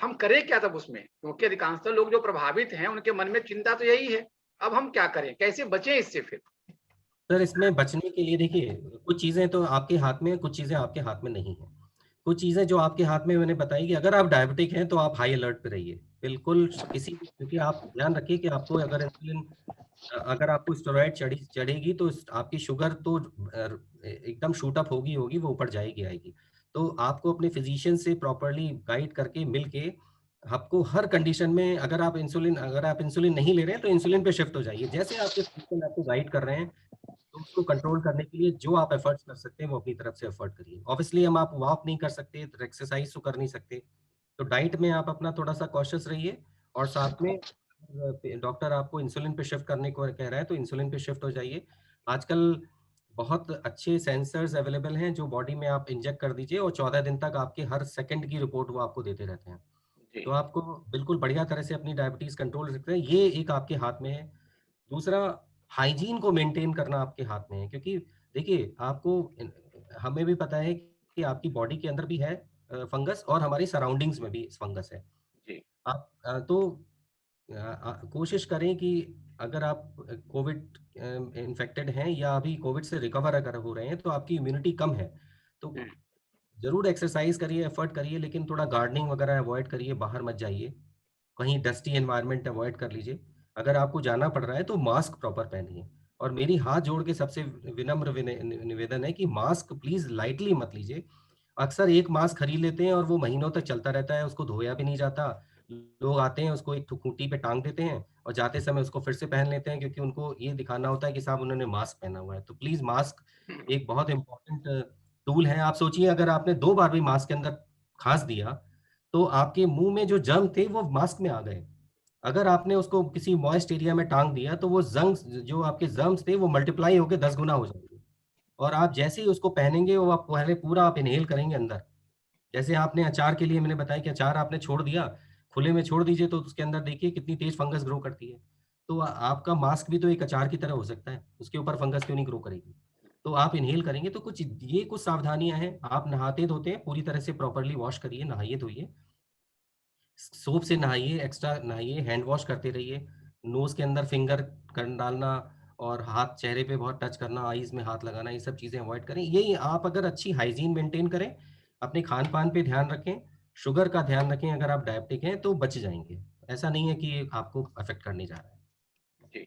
हम करें क्या तब उसमें? क्योंकि अधिकांशतः लोग जो प्रभावित हैं, उनके मन में चिंता तो यही है। अब हम क्या करें? कैसे बचें इससे फिर? सर, इसमें बचने के लिए देखिए, कुछ चीज़ें तो आपके हाथ में हैं, कुछ चीज़ें आपके हाथ में नहीं हैं। कुछ चीज़ें जो आपके हाथ में मैंने बताई कि अगर आप डायबिटिक हैं, तो आप हाई अलर्ट पे रहिए। बिल्कुल क्योंकि आप ध्यान रखिए कि आपको अगर आपको स्टेरॉइड चढ़ेगी तो आपकी शुगर तो एकदम शूट अप होगी, वो ऊपर जाएगी आएगी। तो आपको अपने फिजिशियन से प्रॉपर्ली गाइड करके मिलके आपको हर कंडीशन में, अगर आप इंसुलिन नहीं ले रहे हैं तो इंसुलिन पे शिफ्ट हो जाइए। जैसे आपके फिजिशियन आपको गाइड कर रहे हैं, तो उसको कंट्रोल करने के लिए जो आप एफर्ट्स कर सकते हैं वो अपनी तरफ से एफर्ट करिए। ऑब्वियसली हम आप वॉक नहीं कर सकते, तो एक्सरसाइज तो कर नहीं सकते। तो डाइट में आप अपना थोड़ा-सा कॉशियस रहिए, और साथ में डॉक्टर आपको इंसुलिन पे शिफ्ट करने को कह रहा है, तो इंसुलिन पे शिफ्ट हो जाइए। आजकल बहुत अच्छे सेंसर्स अवेलेबल हैं, जो बॉडी में आप इंजेक्ट कर दीजिए, और 14 दिन तक आपके हर सेकंड की रिपोर्ट वो आपको देते रहते हैं। जी। तो आपको बिल्कुल बढ़िया तरह से अपनी डायबिटीज़ कंट्रोल रख सकते हैं, ये एक आपके हाथ में है। दूसरा, हाइजीन को मेंटेन करना आपके हाथ में है, क्योंकि देखिए हमें भी पता है कि आपकी बॉडी के अंदर भी है फंगस, और हमारी सराउंडिंग्स में भी फंगस है। जी। आप कोशिश करें कि अगर आप कोविड इन्फेक्टेड हैं या अभी कोविड से रिकवर अगर हो रहे हैं तो आपकी इम्यूनिटी कम है, तो हम्म, ज़रूर एक्सरसाइज करिए, एफर्ट करिए, लेकिन थोड़ा गार्डनिंग वगैरह अवॉइड करिए, बाहर मत जाइए, कहीं डस्टी एनवायरनमेंट अवॉइड कर लीजिए। अगर आपको जाना पड़ रहा है तो मास्क प्रॉपर पहनिए, और मेरी हाथ जोड़ के सबसे विनम्र निवेदन है कि मास्क प्लीज़ लाइटली मत लीजिए। अक्सर एक मास्क खरीद लेते हैं और वो महीनों तक चलता रहता है, उसको धोया भी नहीं जाता। लोग आते हैं, उसको एक खूंटी पे टाँग देते हैं और जाते समय उसको फिर से पहन लेते हैं, क्योंकि उनको ये दिखाना होता है कि साहब उन्होंने मास्क पहना हुआ है। तो प्लीज़ मास्क हम्म, एक बहुत इम्पोर्टेंट टूल है। आप सोचिए अगर आपने 2 बार भी मास्क के अंदर खाँस दिया, तो आपके मुँह में जो जर्म थे वो मास्क में आ गए। अगर आपने उसको किसी मॉइस्ट एरिया में टाँग दिया तो वो ज़ंग्स जो आपके जर्म्स थे वो मल्टीप्लाई होके 10 गुना हो जाएँगे। और आप जैसे ही उसको पहनेंगे वो आप पहले पूरा आप इन्हेल करेंगे अंदर। जैसे आपने अचार के लिए मैंने बताया कि अचार आपने छोड़ दिया, खुले में छोड़ दीजिए तो उसके अंदर देखिए कितनी तेज़ फंगस ग्रो करती है। तो आपका मास्क भी तो एक अचार की तरह हो सकता है, उसके ऊपर फंगस क्यों नहीं ग्रो करेगी? तो आप इन्हेल करेंगे तो कुछ सावधानियाँ हैं। आप नहाते-धोते हैं, पूरी तरह से प्रॉपर्ली वॉश करिए, नहाइए-धोइए। सोप से नहाइए, एक्स्ट्रा नहाइए, हैंड वॉश करते रहिए। नोज़ के अंदर फिंगर कर डालना और हाथ चेहरे पे बहुत टच करना, आईज़ में हाथ लगाना, ये सब चीज़ें अवॉइड करें। यही आप अगर अच्छी हाइजीन मेंटेन करें, अपने खान-पान पे ध्यान रखें, शुगर का ध्यान रखें, अगर आप डायबिटिक हैं तो बच जाएँगे। ऐसा नहीं है कि ये आपको अफ़ेक्ट करने जा रहा है। जी।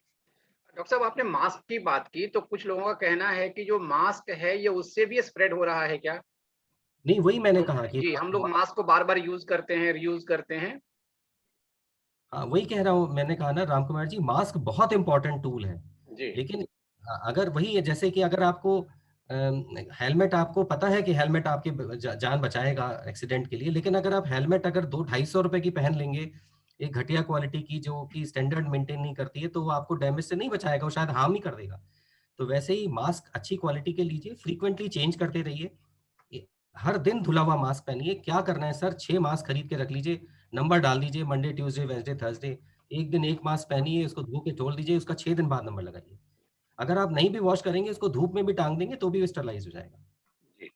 डॉक्टर साहब, आपने मास्क की बात की, तो कुछ लोगों का कहना है कि जो मास्क है ये उससे भी स्प्रेड हो रहा है क्या? नहीं, वही मैंने तो कहा कि जी, हम लोग मास्क को बार-बार यूज़ करते हैं, रीयूज़ करते हैं। हाँ, वही कह रहा हूँ, मैंने कहा ना राम कुमार जी, मास्क बहुत इम्पोर्टेंट टूल है। जी। लेकिन अगर वही है, जैसे कि अगर आपको हेलमेट, आपको पता है कि हेलमेट आपकी जान बचाएगा एक्सीडेंट के लिए, लेकिन अगर आप हेलमेट अगर 2-250 रुपए की पहन लेंगे, एक घटिया क्वालिटी की जो कि स्टैंडर्ड मेंटेन नहीं करती है, तो वो आपको डैमेज से नहीं बचाएगा, वो शायद हार्म ही कर देगा। तो वैसे ही मास्क अच्छी क्वालिटी के लीजिए, फ्रीक्वेंटली चेंज करते रहिए। ये हर दिन धुला हुआ मास्क पहनिए। क्या करना है सर, 6 मास्क खरीद के रख लीजिए, नंबर डाल दीजिए मंडे, ट्यूसडे, वेडनेसडे, थर्सडे। एक दिन 1 मास्क पहनिए, उसको धो के छोड़ दीजिए, उसका 6 दिन बाद नंबर लगाइए। अगर आप नहीं भी वॉश करेंगे, उसको धूप में भी टाँग देंगे तो भी स्टरलाइज़ हो जाएगा। जी।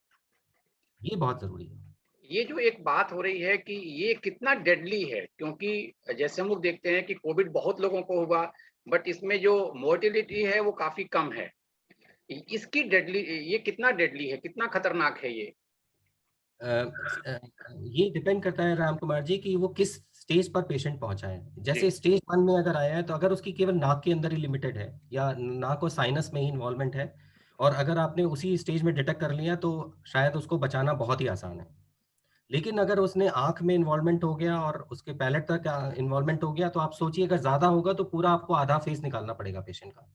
ये बहुत ज़रूरी है। ये जो एक बात हो रही है कि ये कितना डेडली है, क्योंकि जैसे हम लोग देखते हैं कि कोविड बहुत लोगों को हुआ, बट इसमें जो मोर्टेलिटी है वो काफ़ी कम है। इसकी डेडली ये कितना डेडली है, कितना खतरनाक है ये? अ, ये डिपेंड करता है राम कुमार जी कि वो किस स्टेज पर पेशेंट पहुँचा है। जी। जैसे स्टेज 1 में अगर आया है, तो अगर उसकी केवल नाक के अंदर ही लिमिटेड है या नाक और साइनस में ही इन्वॉल्वमेंट है, और अगर आपने उसी स्टेज में डिटेक्ट कर लिया, तो शायद उसको बचाना बहुत ही आसान है। लेकिन अगर उसने आँख में इन्वॉल्वमेंट हो गया और उसके पैलेट तक इन्वॉल्वमेंट हो गया, तो आप सोचिए अगर ज़्यादा होगा तो पूरा आपको आधा फेस निकालना पड़ेगा पेशेंट का।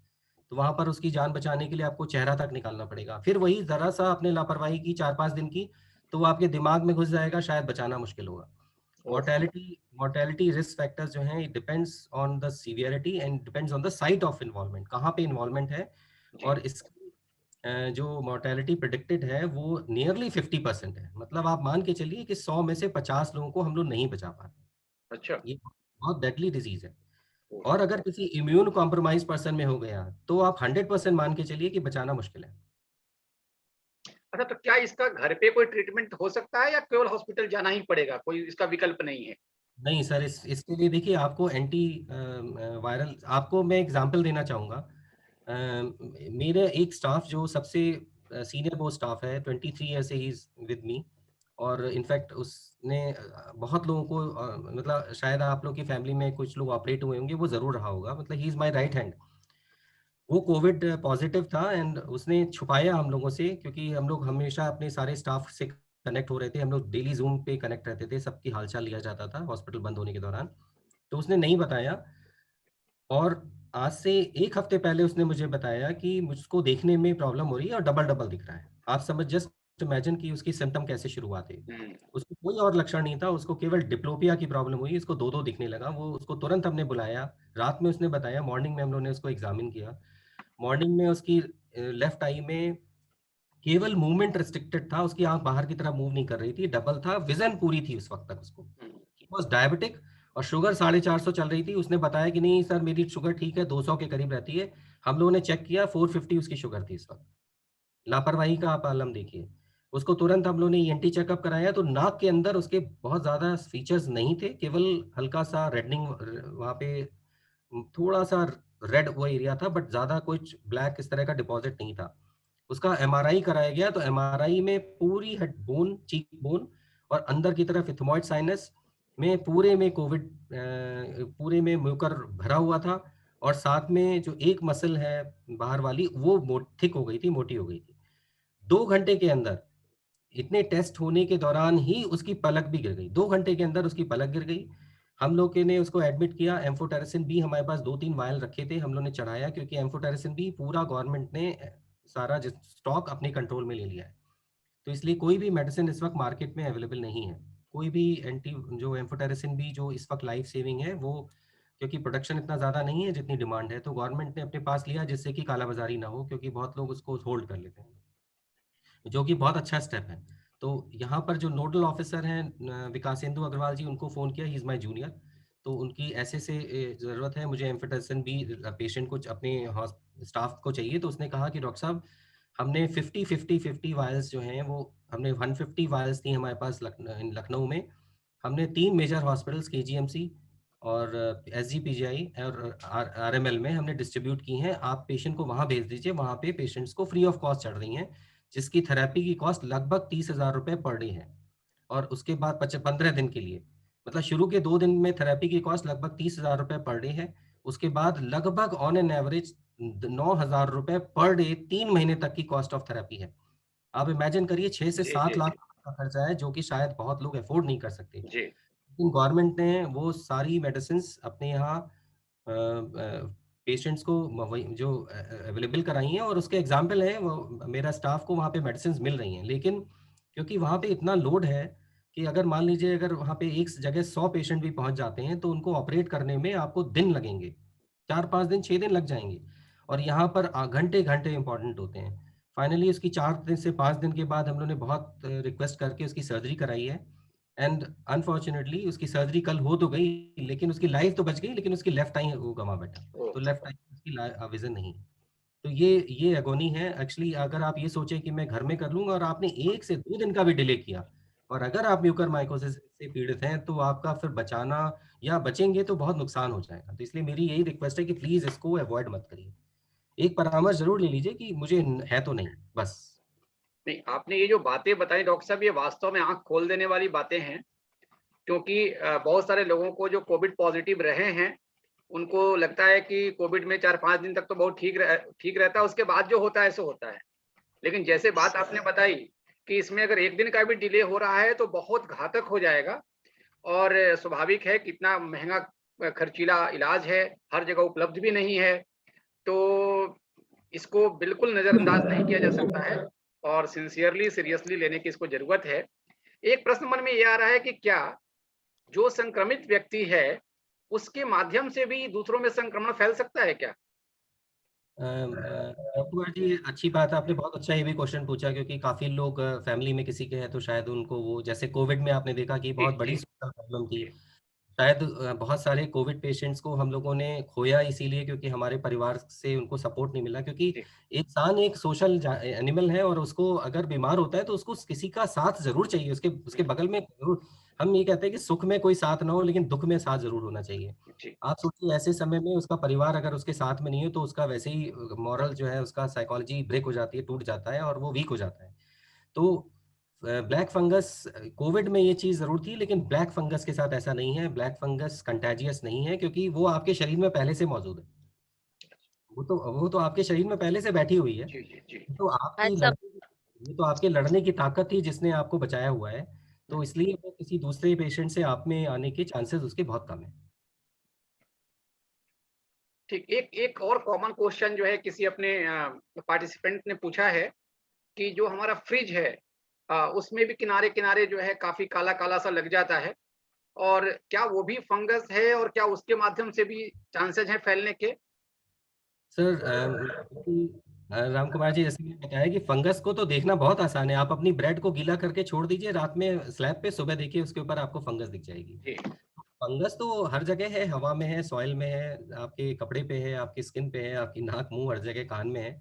तो वहाँ पर उसकी जान बचाने के लिए आपको चेहरा तक निकालना पड़ेगा। फिर वही ज़रा-सा आपने लापरवाही की 4-5 दिन की, तो वो आपके दिमाग में घुस जाएगा, शायद बचाना मुश्किल होगा। ओह! मोर्टेलिटी रिस्क फैक्टर्स जो हैं, it depends on the severity and depends on the site of involvement, कहाँ पे इन्वॉल्वमेंट है। जी। और इसकी जो मोर्टेलिटी प्रेडिक्टेड है वो नियरली 50% है। मतलब आप मान के चलिए कि 100 में से 50 लोगों को हम लोग नहीं बचा पा रहे हैं। अच्छा। ये बहुत डेडली डिज़ीज़ है। ओह! और अगर किसी इम्यून कॉम्प्रोमाइज़ पर्सन में हो गया, तो आप 100% मान के चलिए कि बचाना मुश्किल है। अच्छा, तो क्या इसका घर पे कोई ट्रीटमेंट हो सकता है या केवल हॉस्पिटल जाना ही पड़ेगा? कोई इसका विकल्प नहीं है? नहीं सर, इसके लिए देखिए आपको वायरल, आपको मैं एग्ज़ाम्पल देना चाहूँगा। मेरे एक स्टाफ जो सबसे सीनियर मोस्ट स्टाफ है, 23 ईयर से ही इज़ विद मी, और इनफैक्ट उसने बहुत लोगों को मतलब शायद आप लोग की फैमिली में कुछ लोग ऑपरेट हुए होंगे, वो ज़रूर रहा होगा, मतलब he is my right hand. वो कोविड पॉज़िटिव था एंड उसने छुपाया हम लोगों से, क्योंकि हम लोग हमेशा अपने सारे स्टाफ से कनेक्ट हो रहे थे। हम लोग डेली ज़ूम पे कनेक्ट रहते थे, सबकी हाल-चाल लिया जाता था हॉस्पिटल बंद होने के दौरान। तो उसने नहीं बताया, और आज से 1 हफ्ते पहले उसने मुझे बताया कि मुझको देखने में प्रॉब्लम हो रही है और डबल-डबल दिख रहा है। आप समझ जस्ट इमेजिन कि उसकी सिम्पटम कैसे शुरुआत हुई। हुँ। उसको कोई और लक्षण नहीं था, उसको केवल डिप्लोपिया की प्रॉब्लम हुई, इसको 2-2 दिखने लगा। वो उसको तुरंत हमने बुलाया, रात में उसने बताया, मॉर्निंग में हम लोगों ने उसको एग्ज़ामिन किया। मॉर्निंग में उसकी लेफ्ट आई में केवल मूवमेंट रिस्ट्रिक्टेड था, उसकी आँख बाहर की तरफ मूव नहीं कर रही थी, डबल था, विज़न पूरी थी उस वक़्त तक उसको। हुँ। ही वाज़ डायबिटिक और शुगर 450 चल रही थी। उसने बताया कि नहीं सर, मेरी शुगर ठीक है, 200 के करीब रहती है। हम लोगों ने चेक किया, 450 उसकी शुगर थी इस वक़्त। लापरवाही का आप आलम देखिए। उसको तुरंत हम लोगों ने ईएनटी चेकअप कराया, तो नाक के अंदर उसके बहुत ज़्यादा फीचर्स नहीं थे, केवल हल्का-सा रेडनिंग वहाँ पे थोड़ा-सा रेड वो एरिया था, बट ज़्यादा कुछ ब्लैक इस तरह का डिपॉज़िट नहीं था। उसका एमआरआई कराया गया, तो एमआरआई में पूरी हेड बोन, चीक बोन और अंदर की तरफ इथमॉइड साइनस में पूरे में कोविड पूरे में म्यूकर भरा हुआ था, और साथ में जो एक मसल है बाहर वाली, वो थिक हो गई थी, मोटी हो गई थी। 2 घंटे के अंदर इतने टेस्ट होने के दौरान ही उसकी पलक भी गिर गई। 2 घंटे के अंदर उसकी पलक गिर गई। हम लोगों ने उसको एडमिट किया। एम्फोटेरिसिन बी हमारे पास 2-3 वायल रखे थे, हम लोगों ने चढ़ाया, क्योंकि एम्फोटेरिसिन बी पूरा गवर्नमेंट ने सारा स्टॉक अपने कंट्रोल में ले लिया है। तो इसलिए कोई भी मेडिसिन इस वक्त मार्केट में अवेलेबल नहीं है। कोई भी एंटी जो एम्फोटेरिसिन बी जो इस वक्त लाइफ सेविंग है, वो क्योंकि प्रोडक्शन इतना ज़्यादा नहीं है जितनी डिमांड है, तो गवर्नमेंट ने अपने पास लिया, जिससे कि कालाबाजारी ना हो, क्योंकि बहुत लोग उसको होल्ड कर लेते हैं, जो कि बहुत अच्छा स्टेप है। तो यहाँ पर जो नोडल ऑफिसर हैं विकासेंदु अग्रवाल जी, उनको फ़ोन किया, ही इज़ माय जूनियर। तो उनकी ऐसे से ज़रूरत है, मुझे एम्फोटेरिसिन बी पेशेंट को अपने स्टाफ को चाहिए। तो उसने कहा कि डॉक्टर साहब, हमने 50 वायल्स जो हैं, वो हमने 150 वायल्स थी हमारे पास लखनऊ में। हमने 3 मेजर हॉस्पिटल्स केजीएमसी और एसजीपीजीआई और आरएमएल में हमने डिस्ट्रीब्यूट की हैं। आप पेशेंट को वहाँ भेज दीजिए, वहाँ पे पेशेंट्स को फ्री ऑफ कॉस्ट चढ़ रही हैं, जिसकी थेरेपी की कॉस्ट लगभग 30,000 रुपए पर डे है, और उसके बाद 15 दिन के लिए, मतलब शुरू के 2 दिन में थेरेपी की कॉस्ट लगभग 30,000 रुपए पर डे है। उसके बाद लगभग ऑन एन एवरेज 9,000 रुपए पर डे 3 महीने तक की कॉस्ट ऑफ थेरेपी है। आप इमेजिन करिए, 6 से जी 7 जी लाख जी का खर्चा है, जो कि शायद बहुत लोग अफोर्ड नहीं कर सकते। जी लेकिन गवर्नमेंट ने वो सारी मेडिसिन्स अपने यहाँ पेशेंट्स को वही जो अवेलेबल कराई हैं, और उसके एग्जाम्पल हैं, वो मेरा स्टाफ को वहाँ पे मेडिसिन्स मिल रही हैं। लेकिन क्योंकि वहाँ पे इतना लोड है कि अगर मान लीजिए, अगर वहाँ पे एक जगह 100 पेशेंट भी पहुँच जाते हैं, तो उनको ऑपरेट करने में आपको दिन लगेंगे, 4-5 दिन, 6 दिन लग जाएँगे, और यहाँ पर घंटे-घंटे इम्पोर्टेंट होते हैं। फाइनली उसकी 4 दिन से 5 दिन के बाद हम लोगों ने बहुत रिक्वेस्ट करके उसकी सर्जरी कराई है, एंड अनफॉर्चुनेटली उसकी सर्जरी कल हो तो गई, लेकिन उसकी लाइफ तो बच गई, लेकिन उसकी लेफ्ट आई वो गँवा बैठा। ओ तो लेफ्ट आई में उसकी विज़न नहीं है। तो ये एगोनी है एक्चुअली। अगर आप ये सोचें कि मैं घर में कर लूँगा, और आपने 1 से 2 दिन का भी डिले किया, और अगर आप म्यूकरमाइकोसिस से पीड़ित हैं, तो आपका फिर बचाना या बचेंगे तो बहुत नुकसान हो जाएगा। तो इसलिए मेरी यही रिक्वेस्ट है कि प्लीज़ इसको अवॉइड मत करिए। एक परामर्श ज़रूर ले लीजिए कि मुझे है तो नहीं, बस। नहीं, आपने ये जो बातें बताई डॉक्टर साहब, ये वास्तव में आंख खोल देने वाली बातें हैं, क्योंकि बहुत सारे लोगों को जो कोविड पॉजिटिव रहे हैं, उनको लगता है कि कोविड में 4-5 दिन तक तो बहुत ठीक रहता है, उसके बाद जो होता है सो होता है। लेकिन जैसे बात आपने बताई कि इसमें अगर 1 दिन का भी डिले हो रहा है तो बहुत घातक हो जाएगा, और स्वाभाविक है कि इतना महँगा खर्चीला इलाज है, हर जगह उपलब्ध भी नहीं है। तो इसको बिल्कुल नज़रअंदाज नहीं किया जा सकता है, और सिंसियरली, सीरियसली लेने की इसको ज़रूरत है। एक प्रश्न मन में ये आ रहा है कि क्या जो संक्रमित व्यक्ति है, उसके माध्यम से भी दूसरों में संक्रमण फैल सकता है क्या? डॉक्टर कुमार जी, अच्छी बात है, आपने बहुत अच्छा ये भी क्वेश्चन पूछा, क्योंकि काफ़ी लोग फैमिली में किसी के हैं, तो शायद उनको वो, जैसे कोविड में आपने देखा कि जी, बहुत बड़ी जी, सोशल प्रॉब्लम थी। जी, शायद बहुत सारे कोविड पेशेंट्स को हम लोगों ने खोया इसीलिए, क्योंकि हमारे परिवार से उनको सपोर्ट नहीं मिला, क्योंकि जी, इंसान एक सोशल एनिमल है, और उसको अगर बीमार होता है तो उसको किसी का साथ ज़रूर चाहिए, उसके उसके बिल्कुल, बगल में ज़रूर। हम ये कहते हैं कि सुख में कोई साथ ना हो, लेकिन दुःख में साथ ज़रूर होना चाहिए। जी, आप सोचिए, ऐसे समय में उसका परिवार अगर उसके साथ में नहीं है, तो उसका वैसे ही मॉरल जो है, उसका साइकोलॉजी ब्रेक हो जाती है, टूट जाता है, और वो वीक हो जाता है। तो ब्लैक फंगस, कोविड में ये चीज़ ज़रूर थी, लेकिन ब्लैक फंगस के साथ ऐसा नहीं है। ब्लैक फंगस कंटेजियस नहीं है, क्योंकि वो आपके शरीर में पहले से मौजूद है। वो तो आपके शरीर में पहले से बैठी हुई है। जी, जी, जी। तो आपकी अच्छा। लड़ने ये तो आपके लड़ने की ताकत थी जिसने आपको बचाया हुआ है। हुँ, तो इसलिए वो किसी दूसरे पेशेंट से आप में आने के चांसेस उसके बहुत कम हैं। ठीक, एक एक और कॉमन क्वेश्चन जो है किसी अपने पार्टिसिपेंट ने पूछा है कि जो हमारा फ्रिज है, उसमें भी किनारे-किनारे जो है काफ़ी काला-काला सा लग जाता है, और क्या वो भी फंगस है, और क्या उसके माध्यम से भी चांसेज़ हैं फैलने के? सर राम कुमार जी, जैसे मैंने बताया कि फंगस को तो देखना बहुत आसान है। आप अपनी ब्रेड को गीला करके छोड़ दीजिए रात में स्लैब पे, सुबह देखिए उसके ऊपर आपको फंगस दिख जाएगी। जी, फंगस तो हर जगह है, हवा में है, सॉइल में है, आपके कपड़े पे है, आपकी स्किन पे है, आपकी नाक, मुँह हर जगह, कान में है।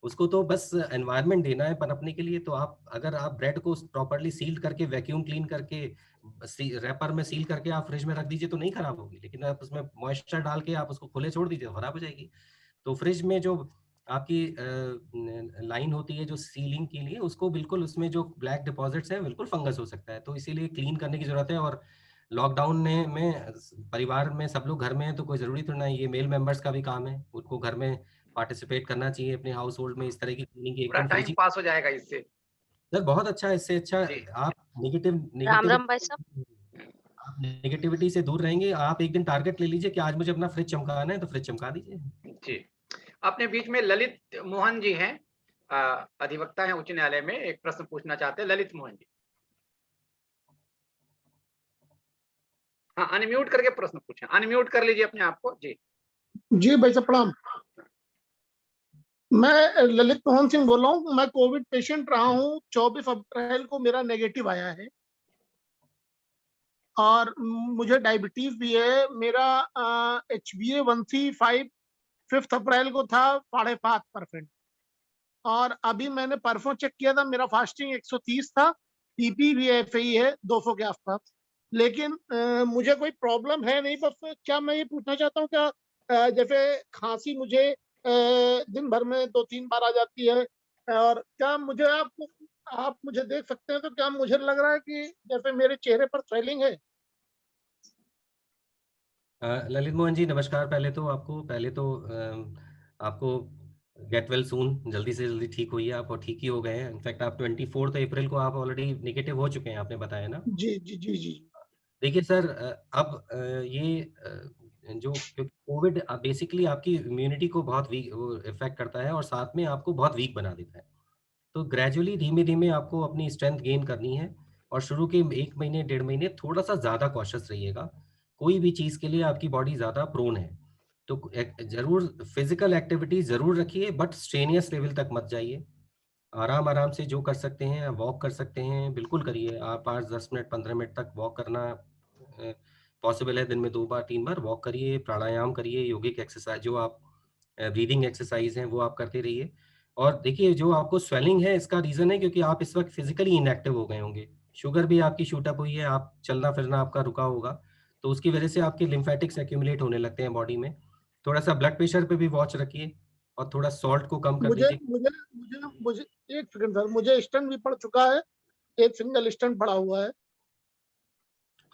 उसको तो बस एनवायरनमेंट देना है पनपने के लिए। तो आप अगर आप ब्रेड को प्रॉपर्ली सील करके वैक्यूम क्लीन करके रैपर में सील करके आप फ्रिज में रख दीजिए तो नहीं खराब होगी, लेकिन आप उसमें मॉइस्चर डाल के आप उसको खुले छोड़ दीजिए तो खराब हो जाएगी। तो फ्रिज में जो आपकी लाइन होती है जो सीलिंग के लिए, उसको बिल्कुल उसमें जो ब्लैक डिपॉजिट्स हैं बिल्कुल फंगस हो सकता है, तो इसीलिए क्लीन करने की जरूरत है। और लॉकडाउन में परिवार में सब लोग घर में हैं तो कोई जरूरी थोड़ा ना है, ये मेल मेंबर्स का भी काम है, उनको घर में पार्टिसिपेट करना चाहिए अपने हाउस होल्ड में इस तरह की क्लीनिंग की पूरा एकदम टाइम फ्रिज। पास हो जाएगा इससे। सर बहुत अच्छा है, इससे अच्छा जी। आप नेगेटिव राम राम भाई साहब। आप नेगेटिविटी से दूर रहेंगे। आप एक दिन टारगेट ले लीजिए कि आज मुझे अपना फ्रिज चमकाना है, तो फ्रिज चमका दीजिए। जी, अपने बीच में ललित मोहन जी हैं, अधिवक्ता हैं उच्च न्यायालय में, एक प्रश्न पूछना चाहते हैं। ललित मोहन जी, हाँ, अनम्यूट करके प्रश्न पूछें, अनम्यूट कर लीजिए अपने आप को। जी जी भाई साहब प्रणाम। मैं ललित मोहन सिंह बोल रहा हूँ। मैं कोविड पेशेंट रहा हूँ। 24 अप्रैल को मेरा नेगेटिव आया है और मुझे डायबिटीज भी है। मेरा HbA1c 5 अप्रैल को था 5.5%, और अभी मैंने परसों चेक किया था, मेरा फास्टिंग 130 था, पीपी भी FAE है 200 के आसपास। लेकिन मुझे कोई प्रॉब्लम है नहीं। बस क्या मैं ये पूछना चाहता हूँ, क्या जैसे खांसी मुझे दिन भर में 2-3 बार आ जाती है, और क्या मुझे आप मुझे देख सकते हैं, तो क्या मुझे लग रहा है कि जैसे मेरे चेहरे पर स्वेलिंग है? ललित मोहन जी नमस्कार। पहले तो आपको गेट वेल सून, जल्दी से जल्दी ठीक होइए आप, और ठीक ही हो गए हैं। इनफैक्ट आप 24 अप्रैल को आप ऑलरेडी निगेटिव हो चुके हैं, आपने बताया ना। जी जी जी जी। देखिए सर, अब ये जो क्योंकि कोविड बेसिकली आपकी इम्यूनिटी को बहुत वीक इफेक्ट करता है और साथ में आपको बहुत वीक बना देता है। तो ग्रेजुअली धीमे धीमे आपको अपनी स्ट्रेंथ गेन करनी है, और शुरू के 1 महीने 1.5 महीने थोड़ा सा ज़्यादा कॉशियस रहिएगा। कोई भी चीज़ के लिए आपकी बॉडी ज़्यादा प्रोन है, तो ज़रूर फिजिकल एक्टिविटी ज़रूर रखिए, बट स्ट्रेनियस लेवल तक मत जाइए। आराम आराम से जो कर सकते हैं, वॉक कर सकते हैं, बिल्कुल करिए। आप 5-10 मिनट 15 मिनट तक वॉक करना पॉसिबल है, दिन में 2 बार 3 बार वॉक करिए, प्राणायाम करिए, योगिक एक्सरसाइज जो आप ब्रीदिंग एक्सरसाइज हैं वो आप करते रहिए। और देखिए जो आपको स्वेलिंग है इसका रीजन है क्योंकि आप इस वक्त फिजिकली इनएक्टिव हो गए होंगे, शुगर भी आपकी शूट अप हुई है, आप चलना फिरना आपका रुका होगा, तो उसकी वजह से आपके लिम्फेटिक्स एक्यूमुलेट होने लगते हैं बॉडी में। थोड़ा सा ब्लड प्रेशर पे भी वॉच रखिए, और थोड़ा सॉल्ट को कम कर मुझे दीजिए। मुझे मुझे मुझे एक सेकंड सर, मुझे स्टंट भी पड़ चुका है, एक सिंगल स्टंट पड़ा हुआ है।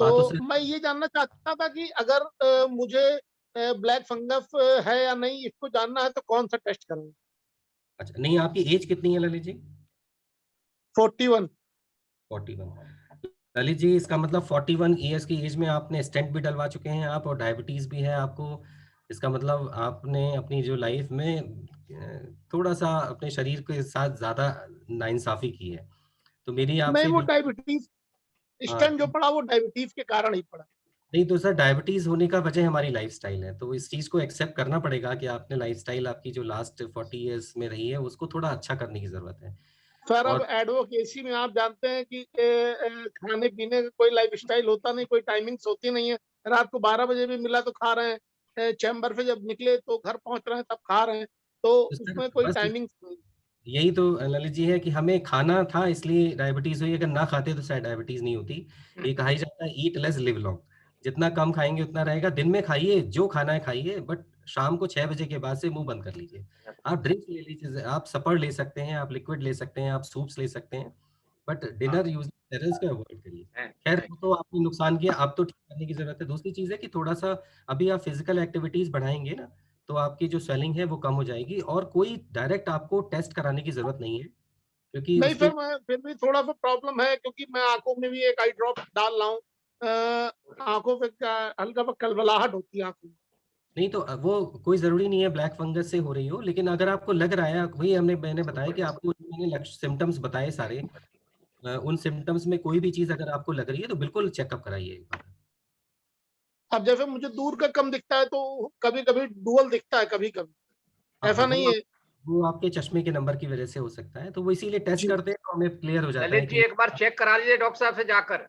हाँ तो तो सर, मैं ये जानना चाहता था कि अगर मुझे ब्लैक फंगस है या नहीं, इसको जानना है तो कौन सा टेस्ट करूं? अच्छा नहीं, आपकी एज कितनी है ललित जी? 41। 41। ललित जी इसका मतलब 41 ईयर्स की एज में आपने स्टेंट भी डलवा चुके हैं आप, और डायबिटीज भी है आपको। इसका मतलब आपने अपनी जो लाइफ में थोड़ा सा अपने शरीर के साथ ज्यादा नाइंसाफी की है। तो मेरी नहीं, आपसे वो बिल्कुल। डायबिटीज हाँ, स्टंट जो पड़ा वो डायबिटीज के कारण ही पड़ा। नहीं तो सर डायबिटीज होने का वजह हमारी लाइफस्टाइल है, तो इस चीज को एक्सेप्ट करना पड़ेगा कि आपने लाइफस्टाइल आपकी जो लास्ट 40 ईयर्स में रही है उसको थोड़ा अच्छा करने की जरूरत है। सर अब और एडवोकेसी में आप जानते हैं कि खाने पीने का कोई लाइफस्टाइल होता नहीं, कोई टाइमिंग्स होती नहीं है। रात को 12 बजे भी मिला तो खा रहे हैं, चैम्बर से जब निकले तो घर पहुंच रहे हैं तब खा रहे हैं, तो सर उसमें कोई बस टाइमिंग्स नहीं। यही तो ललित जी है कि हमें खाना था इसलिए डायबिटीज हुई, अगर ना खाते तो शायद डायबिटीज नहीं होती। ये कहा ही जाता है ईट लेस लिव लॉन्ग, जितना कम खाएंगे उतना रहेगा। दिन में खाइए जो खाना है खाइए, बट शाम को 6 बजे के बाद से मुंह बंद कर लीजिए। आप ड्रिंक्स ले लीजिए, आप सपर ले सकते हैं, आप लिक्विड ले सकते हैं, आप सूप्स ले सकते हैं, बट डिनर यूज टेरल्स को अवॉइड करिए। खैर वो तो आपने नुकसान किया, अब तो ठीक करने की जरूरत है। दूसरी चीज है कि थोड़ा सा अभी आप फिजिकल एक्टिविटीज बढ़ाएंगे ना, तो आपकी जो स्वेलिंग है वो कम हो जाएगी, और कोई डायरेक्ट आपको टेस्ट कराने की जरूरत नहीं है क्योंकि नहीं उसके। सर, मैं फिर भी थोड़ा सा प्रॉब्लम है, क्योंकि मैं आंखों में भी एक आई ड्रॉप डाल रहा हूँ। आंखों पे हल्का सा कलवलाहट होती है आंखों में। नहीं तो वो कोई जरूरी नहीं है ब्लैक फंगस से हो रही हो, लेकिन अगर आपको लग रहा है, वही मैंने बताया कि आपको जो मैंने लक्ष्य सिम्टम्स बताए सारे, उन सिम्टम्स में कोई भी चीज अगर आपको लग रही है तो बिल्कुल चेकअप कराइए एक बार। अब जैसे मुझे दूर का कम दिखता है, तो कभी कभी डुअल दिखता है, कभी कभी हाँ ऐसा नहीं है। वो आपके चश्मे के नंबर की वजह से हो सकता है, तो वो इसीलिए टेस्ट जी करते हैं तो हमें क्लियर हो जाता है ललित जी कि एक बार चेक करा लीजिए डॉक्टर साहब से जाकर।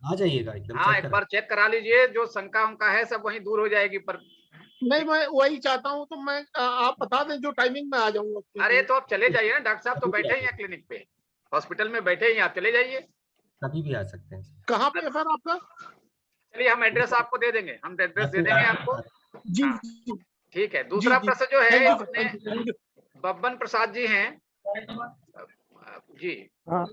आ जाइएगा एकदम हाँ, चेक एक करा। बार चेक करा लीजिए, जो शंका उनका है सब वहीं दूर हो जाएगी। पर नहीं, मैं वही चाहता हूँ, तो मैं आप बता दें जो टाइमिंग में आ जाऊंगा। अरे तो आप चले जाइए ना, डॉक्टर साहब तो बैठे ही हैं क्लिनिक पे, हॉस्पिटल में बैठे ही हैं, आप चले जाइए। कभी भी आ सकते हैं। कहाँ पे है सर आपका? चलिए हम एड्रेस आपको दे देंगे, हम एड्रेस दे देंगे आपको। जी हाँ, जी ठीक है। जी दूसरा जी, प्रश्न जो है थैंक यू सर, अपने thank you, thank you. Babban Prasad ji हैं। जी हाँ,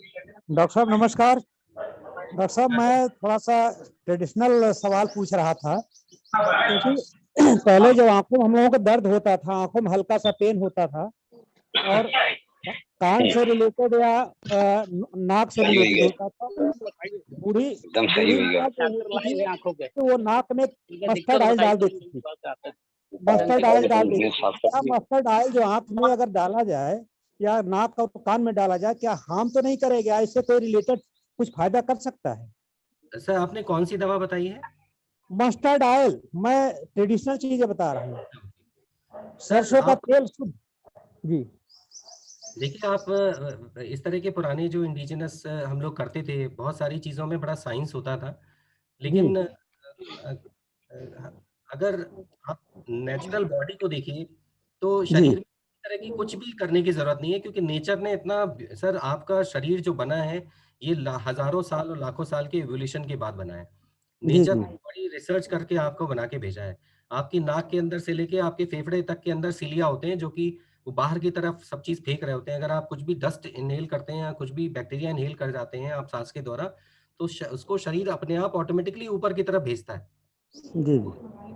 डॉक्टर साहब नमस्कार। डॉक्टर साहब मैं थोड़ा सा ट्रेडिशनल सवाल पूछ रहा था, क्योंकि पहले जब आंखों में हम लोगों को दर्द होता था, आंखों में हल्का सा पेन होता था, और कान से रिलेटेड या नाक से रिलेटेड होता था, बूढ़ी माँ जो होती थी, तो वो नाक में मस्टर्ड ऑयल डाल देती थी, मस्टर्ड ऑयल डाल देती थी। क्या मस्टर्ड ऑयल जो आंख में अगर डाला जाए या नाक और कान में डाला जाए, क्या हार्म तो नहीं करेगा? इससे कोई रिलेटेड कुछ फायदा कर सकता है? सर आपने कौन सी दवा बताई है? मस्टर्ड ऑयल, मैं ट्रेडिशनल चीजें बता रहा हूँ, सरसों का तेल शुद्ध। जी देखिए आप इस तरह के पुराने जो इंडिजिनस हम लोग करते थे, बहुत सारी चीज़ों में बड़ा साइंस होता था, लेकिन अगर आप नेचुरल बॉडी को देखिए तो जी शरीर में इस तरह की कुछ भी करने की जरूरत नहीं है, क्योंकि नेचर ने इतना, सर आपका शरीर जो बना है ये हजारों साल और लाखों साल के इवोल्यूशन के बाद बना है। जी नेचर जी ने बड़ी रिसर्च करके आपको बना के भेजा है। आपकी नाक के अंदर से लेके आपके फेफड़े तक के अंदर सीलिया होते हैं, जो कि वो बाहर की तरफ सब चीज फेंक रहे होते हैं। अगर आप कुछ भी डस्ट इनहेल करते हैं या कुछ भी बैक्टीरिया इनहेल कर जाते हैं आप सांस के द्वारा, तो उसको शरीर अपने आप ऑटोमेटिकली ऊपर की तरफ भेजता है। जी तो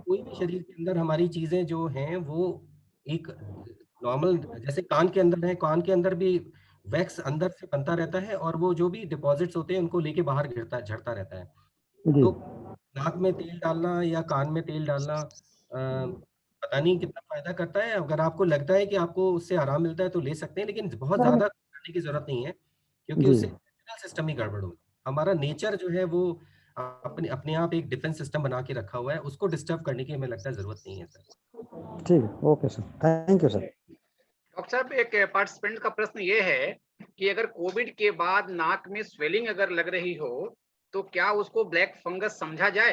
कोई भी शरीर के अंदर हमारी चीजें जो हैं वो एक नॉर्मल, जैसे कान के अंदर है, कान के अंदर भी वैक्स अंदर से बनता रहता है, और वो जो भी डिपॉजिट्स होते हैं उनको लेके बाहर गिरता झड़ता रहता है। जी तो नाक में तेल डालना या कान में तेल डालना पता नहीं कितना फायदा करता है। अगर आपको लगता है कि आपको उससे आराम मिलता है तो ले सकते हैं, लेकिन बहुत ज्यादा करने की जरूरत नहीं है, क्योंकि जी उससे सिस्टम ही गड़बड़ होगा। हमारा नेचर जो है वो अपने अपने आप एक डिफेंस सिस्टम बना के रखा हुआ है, उसको डिस्टर्ब करने की हमें लगता है जरूरत नहीं है सर। ठीक है, okay sir, thank you sir. Doctor साहब एक पार्टिसिपेंट का प्रश्न ये है कि अगर कोविड के बाद नाक में स्वेलिंग अगर लग रही हो तो क्या उसको ब्लैक फंगस समझा जाए?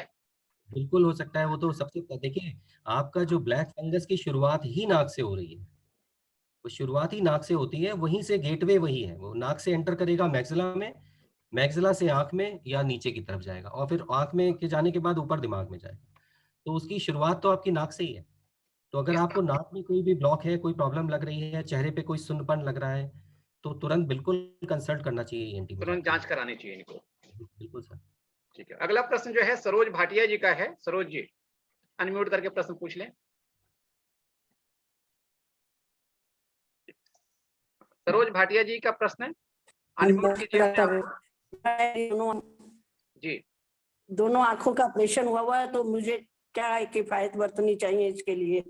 बिल्कुल हो सकता है। वो तो सबसे, देखिए आपका जो ब्लैक फंगस की शुरुआत ही नाक से हो रही है, वो शुरुआत ही नाक से होती है, वहीं से गेटवे वही है। वो नाक से एंटर करेगा मैक्सिला में, मैक्सिला से आंख में या नीचे की तरफ जाएगा, और फिर आंख में के जाने के बाद ऊपर दिमाग में जाएगा। तो उसकी शुरुआत तो आपकी नाक से ही है। तो अगर इसका आपको नाक में कोई भी ब्लॉक है, कोई प्रॉब्लम लग रही है, चेहरे पे कोई सुन्नपन लग रहा है, तो तुरंत बिल्कुल कंसल्ट करना चाहिए एनटी में तुरंत जाके। जांच करानी चाहिए इनको। बिल्कुल सर। ठीक है, अगला प्रश्न जो है सरोज भाटिया जी का है। सरोज जी अनम्यूट करके प्रश्न पूछ लें। सरोज भाटिया जी का प्रश्न है, अनम्यूट कीजिए अपने आप को। जी दोनों आंखों का ऑपरेशन हुआ है, तो मुझे क्या किफायत बरतनी चाहिए इसके लिए?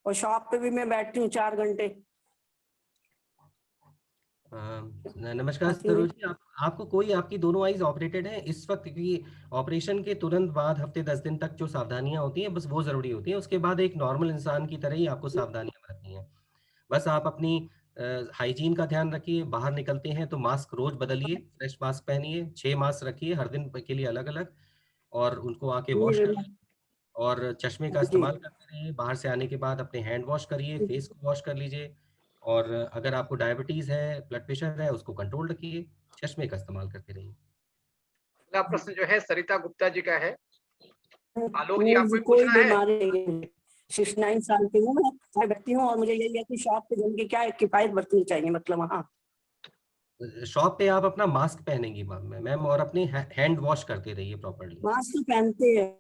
और शॉप पे भी मैं बैठती हूँ 4 घंटे। नमस्कार सरोज जी, आपको कोई, आपकी दोनों आईज ऑपरेटेड है इस वक्त? क्योंकि ऑपरेशन के तुरंत बाद हफ्ते 10 दिन तक जो सावधानियां होती हैं बस वो जरूरी होती हैं, उसके बाद एक नॉर्मल इंसान की तरह ही आपको सावधानियां बरतनी है। बस आप अपनी हाइजीन का ध्यान रखिए, बाहर निकलते हैं तो मास्क रोज बदलिए, फ्रेश मास्क पहनिए, 6 मास्क रखिए हर दिन के लिए अलग अलग, और उनको आके वॉश करिए, और चश्मे का जी इस्तेमाल करते रहिए। बाहर से आने के बाद अपने हैंड वॉश करिए, फेस को वॉश कर लीजिए, और अगर आपको डायबिटीज है, ब्लड प्रेशर है, उसको कंट्रोल रखिए, चश्मे का इस्तेमाल करते रहिए। अगला प्रश्न जो है सरिता गुप्ता जी का है। आलोक जी आपको मुझे भी कोई पूछना है? बीमारी नहीं है, 69 साल की हूँ मैं व्यक्ति हूँ, और मुझे यही है कि शॉप पे जाने की क्या किफायत बरतनी चाहिए, मतलब वहाँ शॉप पे आप अपना मास्क पहनेंगी मैम, और अपनी हैंड वॉश करते रहिए प्रॉपरली। मास्क तो पहनते हैं।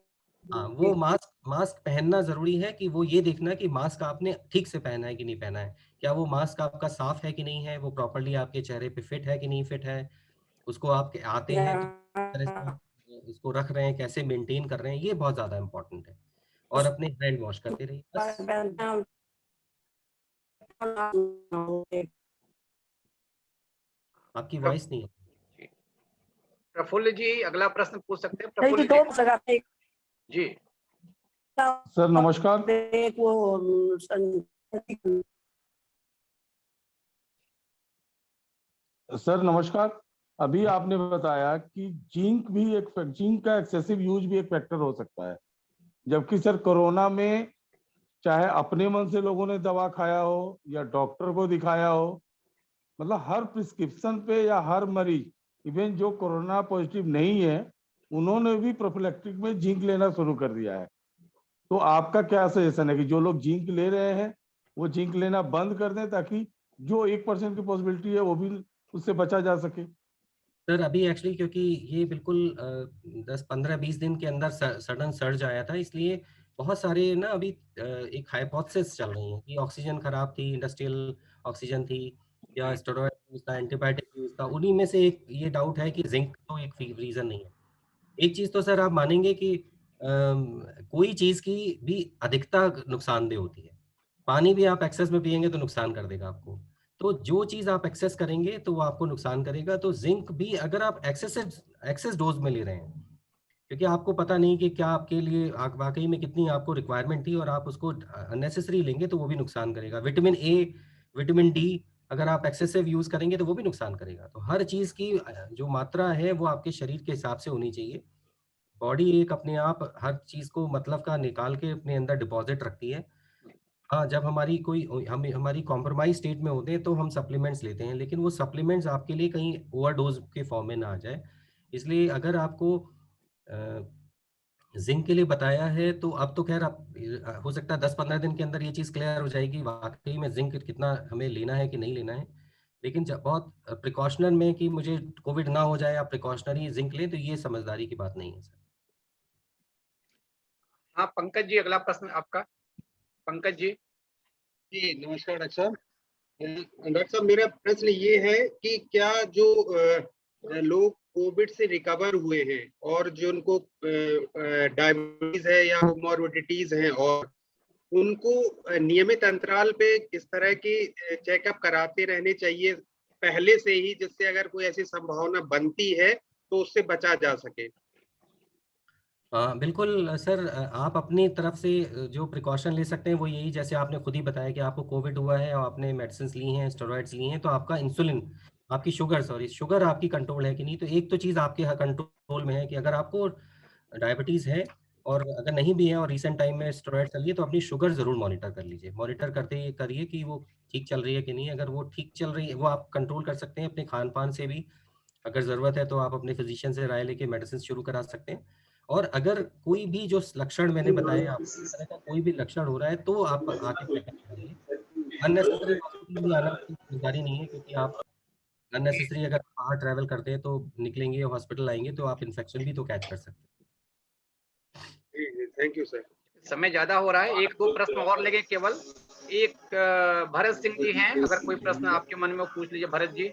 हाँ, वो मास्क मास्क पहनना जरूरी है, कि वो ये देखना कि मास्क आपने ठीक से पहना है कि नहीं पहना है, क्या वो मास्क आपका साफ है कि नहीं है, वो प्रॉपरली आपके चेहरे पे फिट है कि नहीं फिट है, उसको आप आते हैं तो किस तरह से आप उसको रख रहे हैं, कैसे मेंटेन कर रहे हैं, ये बहुत ज्यादा इंपॉर्टेंट है। और अपने हैंड वॉश करते रहिए बस। आपकी वॉइस नहीं है। प्रफुल्ल जी अगला प्रश्न पूछ सकते हैं। प्रफुल्ल जी जी सर नमस्कार। सर नमस्कार। अभी आपने बताया कि जिंक का एक्सेसिव यूज भी एक फैक्टर हो सकता है, जबकि सर कोरोना में चाहे अपने मन से लोगों ने दवा खाया हो या डॉक्टर को दिखाया हो, मतलब हर प्रिस्क्रिप्शन पे या हर मरीज, इवन जो कोरोना पॉजिटिव नहीं है, उन्होंने भी प्रोफिलैक्टिक में जिंक लेना शुरू कर दिया है। तो आपका क्या सजेशन है कि जो लोग जिंक ले रहे हैं वो जिंक लेना बंद कर दें, ताकि जो 1% की पॉसिबिलिटी है वो भी उससे बचा जा सके? सर अभी एक्चुअली क्योंकि ये बिल्कुल 10-15-20 दिन के अंदर सडन सर्ज आया था, इसलिए बहुत सारे ना अभी एक हाइपोथेसिस चल रही है कि ऑक्सीजन खराब थी, इंडस्ट्रियल ऑक्सीजन थी, या स्टेरॉइड यूज था, एंटीबायोटिक यूज था। उन्हीं में से एक ये डाउट है कि जिंक तो एक रीजन नहीं है। एक चीज तो सर आप मानेंगे कि कोई चीज की भी अधिकता नुकसानदेह होती है। पानी भी आप एक्सेस में पिएंगे तो नुकसान कर देगा आपको। तो जो चीज आप एक्सेस करेंगे तो वो आपको नुकसान करेगा। तो जिंक भी अगर आप एक्सेस डोज में ले रहे हैं, क्योंकि आपको पता नहीं कि क्या आपके लिए वाकई में कितनी आपको रिक्वायरमेंट थी, और आप उसको अननेसेसरी लेंगे तो वो भी नुकसान करेगा। विटामिन ए, विटामिन डी अगर आप एक्सेसिव यूज करेंगे तो वो भी नुकसान करेगा। तो हर चीज की जो मात्रा है वो आपके शरीर के हिसाब से होनी चाहिए। बॉडी एक अपने आप हर चीज को मतलब का निकाल के अपने अंदर डिपॉजिट रखती है। हाँ, जब हमारी कॉम्प्रोमाइज स्टेट में होते हैं तो हम सप्लीमेंट्स लेते हैं, लेकिन वो सप्लीमेंट्स आपके लिए कहीं ओवरडोज के फॉर्म में ना आ जाए। इसलिए अगर आपको जिंक के लिए बताया है तो अब तो खैर आप हो सकता है 10-15 दिन के अंदर ये चीज़ क्लियर हो जाएगी वाकई में जिंक कितना हमें लेना है कि नहीं लेना है। लेकिन जब बहुत प्रिकॉशनर में कि मुझे कोविड ना हो जाए, आप प्रिकॉशनरी जिंक लें, तो ये समझदारी की बात नहीं है सर। हाँ पंकज जी, अगला प्रश्न आपका। पंकज जी। जी नमस्कार डॉक्टर साहब। डॉक्टर साहब मेरा प्रश्न ये है कि क्या जो लोग कोविड से रिकवर हुए हैं और जो उनको डायबिटीज है या कोमोर्बिडिटीज हैं, और उनको नियमित अंतराल पे इस तरह की चेकअप कराते रहने चाहिए पहले से ही, जिससे अगर कोई ऐसी संभावना बनती है तो उससे बचा जा सके? बिल्कुल सर, आप अपनी तरफ से जो प्रिकॉशन ले सकते हैं वो यही, जैसे आपने खुद ही बताया कि आपको कोविड हुआ है और आपने मेडिसिन ली हैं, स्टेरॉइड्स ली हैं, तो आपका इंसुलिन, आपकी शुगर आपकी कंट्रोल है कि नहीं। तो एक तो चीज़ आपके कंट्रोल में है कि अगर आपको डायबिटीज़ है और अगर नहीं भी है और रिसेंट टाइम में स्टेरॉइड चल रही है, तो अपनी शुगर ज़रूर मॉनिटर कर लीजिए। मॉनिटर करते करिए कि वो ठीक चल रही है कि नहीं। अगर वो ठीक चल रही है, वो आप कंट्रोल कर सकते हैं अपने खान पान से भी। अगर ज़रूरत है तो आप अपने फिजिशियन से राय लेके मेडिसिन शुरू करा सकते हैं। और अगर कोई भी जो लक्षण मैंने बताए आपको, इस तरह का कोई भी लक्षण हो रहा है तो आप आके चेकअप कराइए। अननेसेसरी हॉस्पिटल भी आना कोई समझदारी नहीं है, क्योंकि आप अननेसेसरी अगर बाहर ट्रैवल करते हैं तो निकलेंगे हॉस्पिटल आएंगे तो आप इन्फेक्शन भी तो कैच कर सकते हैं। Thank you sir. समय ज्यादा हो रहा है, 1-2 प्रश्न और लेंगे केवल। एक भरत सिंह जी हैं, अगर कोई प्रश्न आपके मन में हो पूछ लीजिए भरत जी।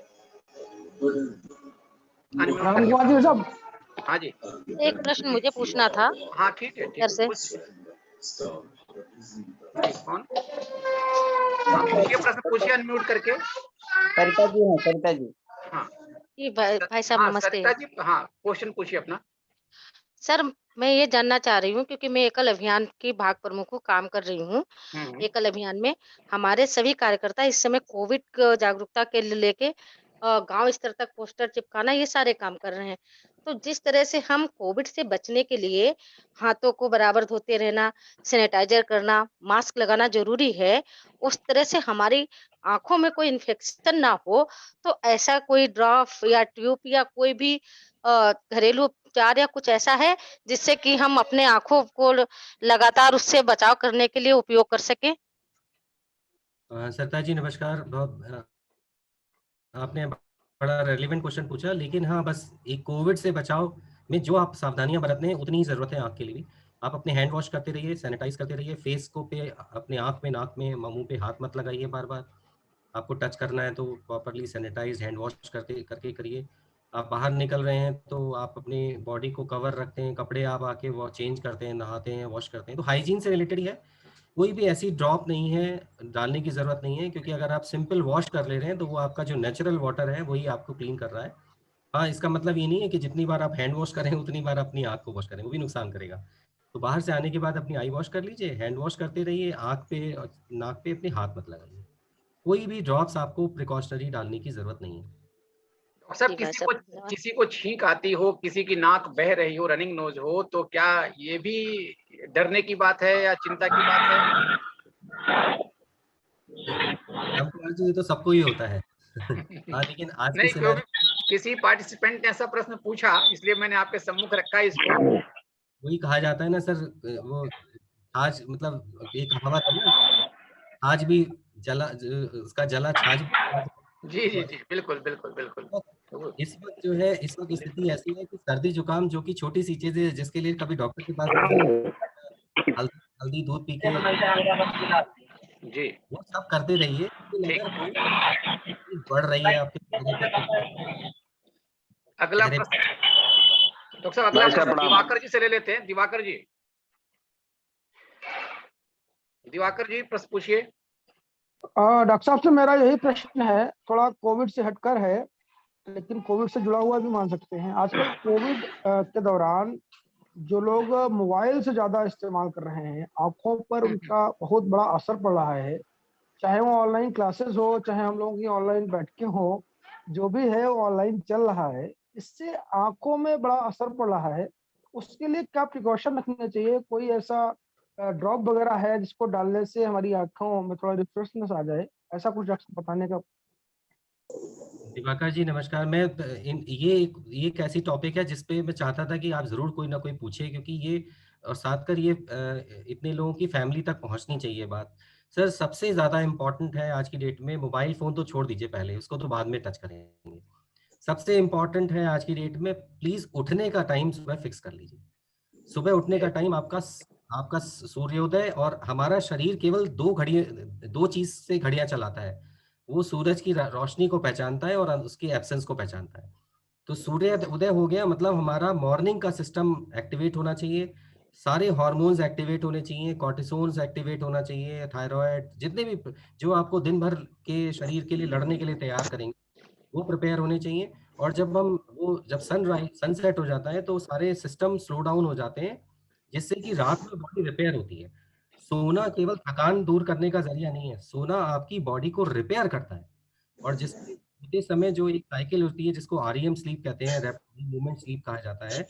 हाँ जी, एक प्रश्न मुझे पूछना था। हाँ ठीक है, ठीक से कौन? हाँ पूछिए, प्रश्न पूछिए अनम्यूट करके। सरिता जी हैं, सरिता जी। हाँ जी भाई साहब हाँ, नमस्ते। सरिता जी, हाँ क्वेश्चन पूछिए अपना। सर मैं ये जानना चाह रही हूँ, क्योंकि मैं एकल अभियान की भाग प्रमुख हूँ, काम कर रही हूँ। एकल अभियान में हमारे सभी कार्यकर्ता इस समय कोविड जागरूकता के लेके गांव स्तर तक पोस्टर चिपकाना, ये सारे काम कर रहे हैं। तो जिस तरह से हम कोविड से बचने के लिए हाथों को बराबर धोते रहना, सैनिटाइजर करना, मास्क लगाना जरूरी है, उस तरह से हमारी आंखों में कोई इन्फेक्शन ना हो, तो ऐसा कोई ड्रॉप या ट्यूब या कोई भी घरेलू उपचार या कुछ ऐसा है जिससे कि हम अपने आंखों को लगातार उससे बचाव करने के लिए उपयोग कर सकें? सरिता जी नमस्कार। बहुत आपने बड़ा रेलिवेंट क्वेश्चन पूछा, लेकिन हाँ बस एक कोविड से बचाव में जो आप सावधानियां बरतने हैं उतनी ही जरूरत है आँख के लिए भी। आप अपने हैंड वॉश करते रहिए, सैनिटाइज करते रहिए, फेस को पे अपने आँख में, नाक में, मुंह पे हाथ मत लगाइए बार बार। आपको टच करना है तो प्रॉपरली सैनिटाइज हैंड वॉश करके करिए। आप बाहर निकल रहे हैं तो आप अपनी बॉडी को कवर रखते हैं, कपड़े आप आके वो चेंज करते हैं, नहाते हैं, वॉश करते हैं। तो हाइजीन से रिलेटेड ही है, कोई भी ऐसी ड्रॉप नहीं है, डालने की ज़रूरत नहीं है, क्योंकि अगर आप सिंपल वॉश कर ले रहे हैं तो वो आपका जो नेचुरल वाटर है वही आपको क्लीन कर रहा है। हाँ, इसका मतलब ये नहीं है कि जितनी बार आप हैंड वॉश करें उतनी बार अपनी आँख को वॉश करें, वो भी नुकसान करेगा। तो बाहर से आने के बाद अपनी आई वॉश कर लीजिए, हैंड वॉश करते रहिए, आँख पे और नाक पे अपने हाथ मत लगाइए। कोई भी ड्रॉप्स आपको प्रिकॉशनरी डालने की ज़रूरत नहीं है। सर किसी को छींक आती हो, किसी की नाक बह रही हो, रनिंग नोज हो, तो क्या ये भी डरने की बात है या चिंता की बात है? तो ये तो सबको ही होता है। हाँ, लेकिन आज के नहीं, क्योंकि सिनेरियो किसी पार्टिसिपेंट ने ऐसा प्रश्न पूछा, इसलिए मैंने आपके सम्मुख रखा है इसको। वही कहा जाता है ना सर, वो आज मतलब एक कहावत है ना, आज भी जला उसका जला छाछ भी। जी जी जी, बिल्कुल बिल्कुल बिल्कुल। तो इस वक्त जो है, इस वक्त स्थिति ऐसी है कि सर्दी जुकाम जो कि छोटी सी चीज है, जिसके लिए कभी डॉक्टर के पास हल्दी हल्दी दूध पी के जी वो सब करते रहिए, लेकिन ठीक। अगर कोई चीज बढ़ रही है आपके चेहरे पे, अगला चेहरे प्रश्न डॉक्टर साहब, अगला प्रश्न दिवाकर जी से ले लेते हैं। दिवाकर जी, दिवाकर जी प्रश्न पूछिए। डॉक्टर साहब से मेरा यही प्रश्न है, थोड़ा कोविड से हटकर है, लेकिन कोविड से जुड़ा हुआ भी मान सकते हैं। आजकल कोविड के दौरान जो लोग मोबाइल से ज्यादा इस्तेमाल कर रहे हैं, आंखों पर उनका बहुत बड़ा असर पड़ रहा है, चाहे वो ऑनलाइन क्लासेस हो, चाहे हम लोगों की ऑनलाइन बैठकें हो, जो भी है वो ऑनलाइन चल रहा है, इससे आंखों में बड़ा असर पड़ रहा है। उसके लिए क्या प्रिकॉशन रखने चाहिए? कोई ऐसा ड्रॉप वगैरह है जिसको डालने से हमारी आंखों में थोड़ा रिफ्रेशनेस आ जाए? ऐसा कुछ बताने का। दिवाकर जी नमस्कार। मैं ये एक ऐसी टॉपिक है जिसपे मैं चाहता था कि आप जरूर कोई ना कोई पूछे, क्योंकि ये और साथ कर ये इतने लोगों की फैमिली तक पहुंचनी चाहिए बात। सर, सबसे ज्यादा इम्पोर्टेंट है आज की डेट में, मोबाइल फोन तो छोड़ दीजिए पहले, उसको तो बाद में टच करेंगे। सबसे इम्पोर्टेंट है आज की डेट में, प्लीज उठने का टाइम सुबह फिक्स कर लीजिए। सुबह उठने का टाइम आपका आपका सूर्योदय, और हमारा शरीर केवल दो चीज से घड़ियां चलाता है। वो सूरज की रोशनी को पहचानता है और उसकी एब्सेंस को पहचानता है। तो सूर्य उदय हो गया मतलब हमारा मॉर्निंग का सिस्टम एक्टिवेट होना चाहिए, सारे हार्मोन्स एक्टिवेट होने चाहिए, कॉर्टिसोन्स एक्टिवेट होना चाहिए, थायराइड, जितने भी जो आपको दिन भर के शरीर के लिए लड़ने के लिए तैयार करेंगे वो प्रिपेयर होने चाहिए। और जब सनसेट हो जाता है तो सारे सिस्टम स्लो डाउन हो जाते हैं, जिससे कि रात में बॉडी रिपेयर होती है। सोना केवल थकान दूर करने का जरिया नहीं है, सोना आपकी बॉडी को रिपेयर करता है। और जिसमें सोते समय जो एक साइकिल होती है जिसको आरईएम स्लीप कहते हैं, रैपिड मूवमेंट स्लीप कहा जाता है,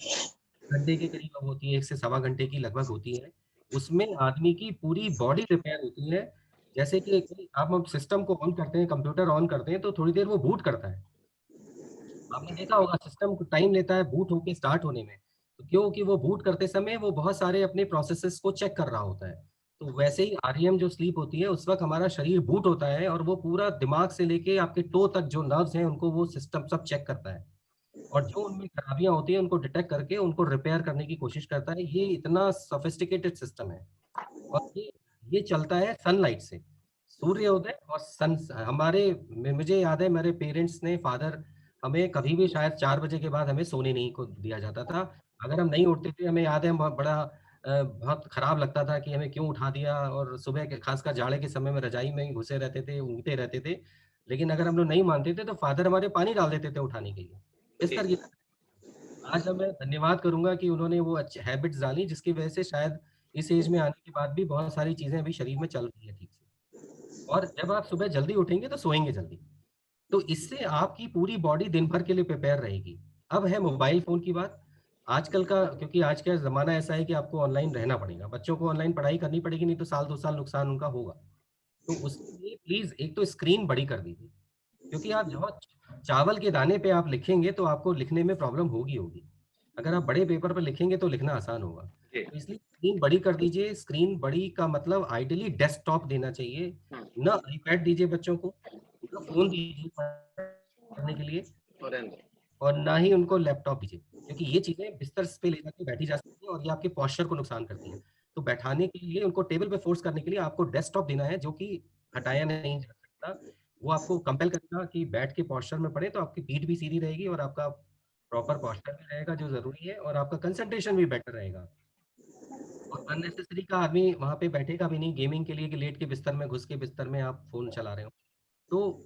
घंटे के करीब होती है, 1 से 1.25 घंटे की लगभग होती है। उसमें आदमी की पूरी बॉडी रिपेयर होती है। जैसे कि आप सिस्टम को ऑन करते हैं, कंप्यूटर ऑन करते हैं, तो थोड़ी देर वो बूट करता है। आपने देखा होगा सिस्टम को टाइम लेता है बूट होके स्टार्ट होने में, तो क्योंकि वो बूट करते समय वो बहुत सारे अपने प्रोसेसेस को चेक कर रहा होता है। तो वैसे ही आरईएम जो स्लीप होती है उस वक्त हमारा शरीर बूट होता है, और वो पूरा दिमाग से लेके आपके टो तक जो नर्व्स हैं उनको वो सिस्टम सब चेक करता है, और जो उनमें खराबियां होती हैं उनको डिटेक्ट करके उनको रिपेयर करने की कोशिश करता है। ये इतना सोफिस्टिकेटेड सिस्टम है, और ये चलता है सनलाइट से, सूर्योदय और सन। मुझे याद है मेरे पेरेंट्स ने, फादर, हमें कभी भी शायद 4 बजे के बाद हमें सोने नहीं को दिया जाता था। अगर हम नहीं उठते थे, हमें याद है बहुत खराब लगता था कि हमें क्यों उठा दिया, और सुबह के खासकर जाड़े के समय में रजाई में ही घुसे रहते थे, ऊँगते रहते थे। लेकिन अगर हम लोग नहीं मानते थे तो फादर हमारे पानी डाल देते थे उठाने के लिए। इस तरह की आज मैं धन्यवाद करूंगा कि उन्होंने वो अच्छी हैबिट्स डाली, जिसकी वजह से शायद इस एज में आने के बाद भी बहुत सारी चीजें अभी शरीर में चल रही है ठीक से। और जब आप सुबह जल्दी उठेंगे तो सोएंगे जल्दी, तो इससे आपकी पूरी बॉडी दिन भर के लिए प्रिपेयर रहेगी। अब है मोबाइल फोन की बात। आजकल का, क्योंकि आज का जमाना ऐसा है कि आपको ऑनलाइन रहना पड़ेगा, बच्चों को ऑनलाइन पढ़ाई करनी पड़ेगी, नहीं तो 1-2 साल नुकसान उनका होगा। तो उसके लिए प्लीज एक तो स्क्रीन बड़ी कर दीजिए, क्योंकि आप जो चावल के दाने पे आप लिखेंगे तो आपको लिखने में प्रॉब्लम होगी। अगर आप बड़े पेपर पर लिखेंगे तो लिखना आसान होगा। तो इसलिए स्क्रीन बड़ी कर दीजिए। स्क्रीन बड़ी का मतलब आइडियली डेस्कटॉप देना चाहिए, ना आईपैड दीजिए बच्चों को, ना फोन दीजिए पढ़ने के लिए, और ना ही उनको लैपटॉप दीजिए, क्योंकि ये चीजें बिस्तर पे ले जाकर बैठी जा सकती हैं और ये आपके पोस्चर को नुकसान करती हैं। तो बैठाने के लिए, उनको टेबल पे फोर्स करने के लिए आपको डेस्कटॉप देना है, जो कि हटाया नहीं जा सकता। वो आपको कंपेल करेगा कि बैठ के पोस्चर में पढ़े, तो आपकी पीठ भी सीधी रहेगी और आपका प्रॉपर पोस्चर भी रहेगा जो जरूरी है, और आपका कंसंट्रेशन भी बेटर रहेगा। और अननेसेसरी का आदमी वहां पे बैठेगा भी नहीं गेमिंग के लिए कि लेट के बिस्तर में घुस के बिस्तर में आप फोन चला रहे हो। तो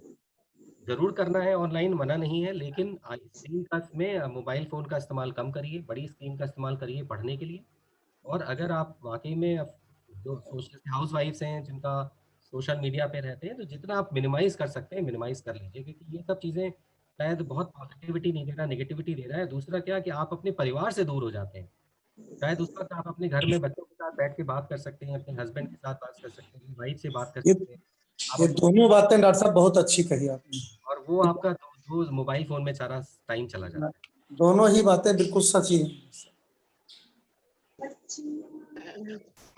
जरूर करना है ऑनलाइन, मना नहीं है, लेकिन स्क्रीन का में मोबाइल फोन का इस्तेमाल कम करिए, बड़ी स्क्रीन का इस्तेमाल करिए पढ़ने के लिए। और अगर आप वाकई में जो सोशल हाउस वाइफ्स हैं जिनका सोशल मीडिया पे रहते हैं, तो जितना आप मिनिमाइज कर सकते हैं मिनिमाइज कर लीजिए, क्योंकि ये सब चीज़ें शायद बहुत पॉजिटिविटी नहीं दे रहा, नेगेटिविटी दे रहा है। दूसरा क्या कि आप अपने परिवार से दूर हो जाते हैं। शायद उस वक्त आप अपने घर में बच्चों के साथ बैठ के बात कर सकते हैं, अपने हस्बैंड के साथ बात कर सकते हैं, वाइफ से बात कर सकते हैं। ये दोनों बातें डॉक्टर साहब बहुत अच्छी कही आपने, और वो आपका जो मोबाइल फोन में सारा टाइम चला जाता है। दोनों ही बातें बिल्कुल सच ही हैं।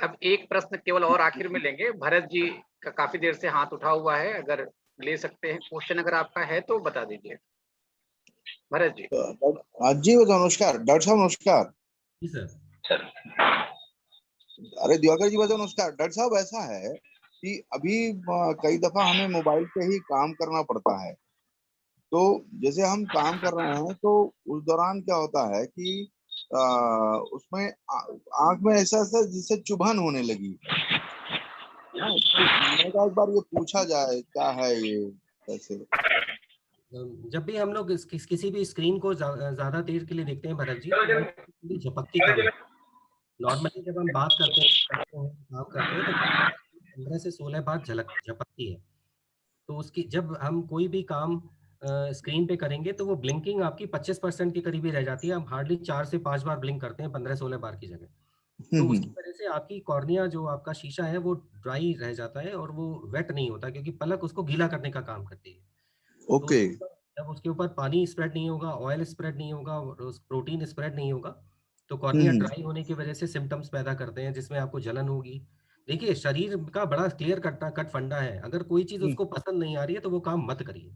अब एक प्रश्न केवल और आखिर में लेंगे। भरत जी का काफी देर से हाथ उठा हुआ है, अगर ले सकते हैं क्वेश्चन अगर आपका है तो बता दीजिए। भरत जी। जी नमस्कार डॉक्टर साहब, नमस्कार। जी सर। अरे दिवाकर जी बताओ, नमस्कार। डॉक्टर साहब ऐसा है कि अभी कई दफा हमें मोबाइल पे ही काम करना पड़ता है, तो जैसे हम काम कर रहे हैं तो उस दौरान क्या होता है कि उसमें आंख में ऐसा जिससे चुभन होने लगी। मैंने कहा एक बार ये पूछा जाए क्या है ये कैसे। जब भी हम लोग किसी भी स्क्रीन को ज्यादा देर के लिए देखते हैं भरत जी, तो झपकती काम। नॉर्मली जब हम बात करते हैं काम करते हैं तो 15 से 16 बार झपकती है। तो उसकी जब हम कोई भी काम स्क्रीन पे करेंगे तो वो ब्लिंकिंग आपकी 25% के करीब ही रह जाती है। हम हार्डली 4 से 5 बार ब्लिंक करते हैं 15-16 बार की जगह। तो उसकी वजह से आपकी कॉर्निया जो आपका शीशा है वो ड्राई रह जाता है और वो वेट नहीं होता, क्योंकि पलक उसको गीला करने का काम करती है। ओके। जब उसके ऊपर पानी स्प्रेड नहीं होगा, ऑयल स्प्रेड नहीं होगा, प्रोटीन स्प्रेड नहीं होगा, तो कॉर्निया ड्राई होने की वजह से सिम्टम्स पैदा करते हैं, जिसमें आपको जलन होगी। देखिए, शरीर का बड़ा क्लियर कट फंडा है। अगर कोई चीज उसको पसंद नहीं आ रही है तो वो काम मत करिए।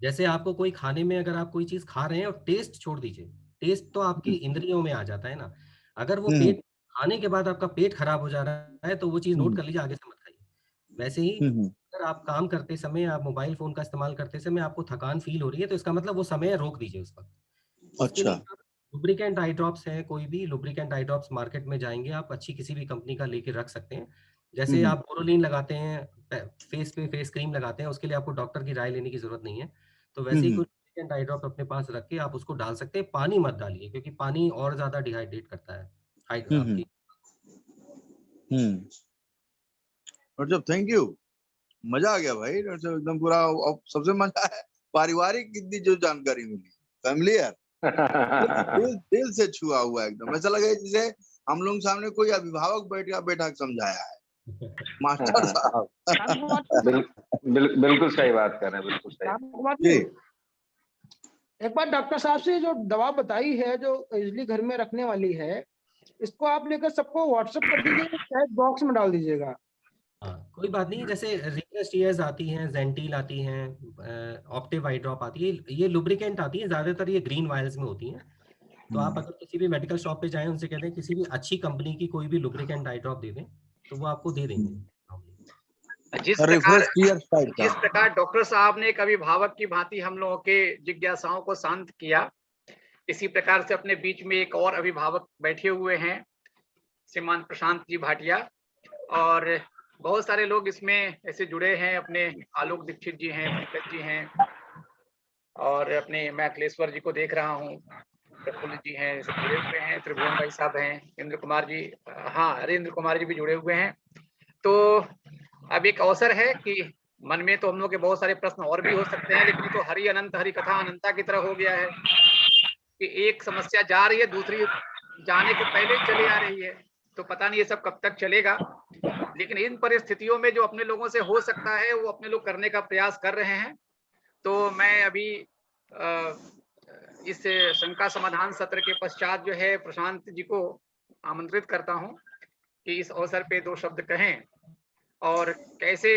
जैसे आपको कोई खाने में, अगर आप कोई चीज खा रहे हैं और टेस्ट छोड़ दीजिए, टेस्ट तो आपकी इंद्रियों में आ जाता है ना। अगर वो पेट खाने के बाद आपका पेट खराब हो जा रहा है तो वो चीज नोट कर लीजिए, आगे से मत खाइए। वैसे ही अगर आप काम करते समय, आप मोबाइल फोन का इस्तेमाल करते समय आपको थकान फील हो रही है, तो इसका मतलब वो समय रोक दीजिए उस वक्त। अच्छा। लुब्रिकेंट आई ड्रॉप्स है, कोई भी लुब्रिकेंट आई ड्रॉप्स मार्केट में जाएंगे आप, अच्छी किसी भी कंपनी का लेके रख सकते हैं। जैसे आप बोरोलिन लगाते हैं फेस पे, फेस क्रीम लगाते हैं, उसके लिए आपको डॉक्टर की राय लेने की जरूरत नहीं है। तो वैसे ही कोई लुब्रिकेंट आई ड्रॉप अपने पास रख के आप उसको डाल सकते हैं। पानी मत डालिए, क्योंकि पानी और ज्यादा डिहाइड्रेट करता है आपकी। डॉक्टर साहब थैंक यू, मजा आ गया भाई। डॉक्टर साहब एकदम पूरा। अब सबसे मजा है पारिवारिक कितनी जो जानकारी मिली, फैमिलियर, दिल से छुआ हुआ एकदम। ऐसा लगे जैसे हम लोग सामने कोई अभिभावक बैठा समझाया है, मास्टर साहब। बिल्कुल सही बात कर रहे हैं, बिल्कुल सही। एक बार डॉक्टर साहब से जो दवा बताई है, जो इजली घर में रखने वाली है, इसको आप लेकर सबको व्हाट्सएप कर दीजिएगा, चैट बॉक्स में डाल दीजिएगा। हाँ, कोई बात नहीं। जैसे रिगनेस टीयर्स आती हैं, जेंटिल आती हैं, ऑप्टिव आई ड्रॉप आती है, ये लुब्रिकेंट आती है, ज्यादातर ये ग्रीन वायल्स में होती हैं। तो आप अगर किसी भी मेडिकल शॉप पे जाएं, उनसे कहते हैं किसी भी अच्छी कंपनी की कोई भी लुब्रिकेंट आई ड्रॉप दे दें, तो वो आपको दे देंगे। जिस प्रकार डॉक्टर साहब ने एक अभिभावक की भांति हम लोगों के जिज्ञासाओं को शांत किया, इसी प्रकार से अपने बीच में एक और अभिभावक बैठे हुए हैं, श्रीमान प्रशांत जी भाटिया, और बहुत सारे लोग इसमें ऐसे जुड़े हैं। अपने आलोक दीक्षित जी हैं, पंकज जी हैं, और अपने मैं अखिलेश्वर जी को देख रहा हूँ, प्रफुल्ल जी हैं, जुड़े हुए हैं, त्रिभुवन भाई साहब हैं, इंद्र कुमार जी, हाँ इंद्र कुमार जी भी जुड़े हुए हैं। तो अब एक अवसर है कि मन में तो हम लोग के बहुत सारे प्रश्न और भी हो सकते हैं, लेकिन तो हरि अनंत, हरि कथा अनंता की तरह हो गया है कि एक समस्या जा रही है, दूसरी जाने के पहले चली आ रही है। तो पता नहीं ये सब कब तक चलेगा, लेकिन इन परिस्थितियों में जो अपने लोगों से हो सकता है वो अपने लोग करने का प्रयास कर रहे हैं। तो मैं अभी इस शंका समाधान सत्र के पश्चात जो है प्रशांत जी को आमंत्रित करता हूं कि इस अवसर पे 2 शब्द कहें और कैसे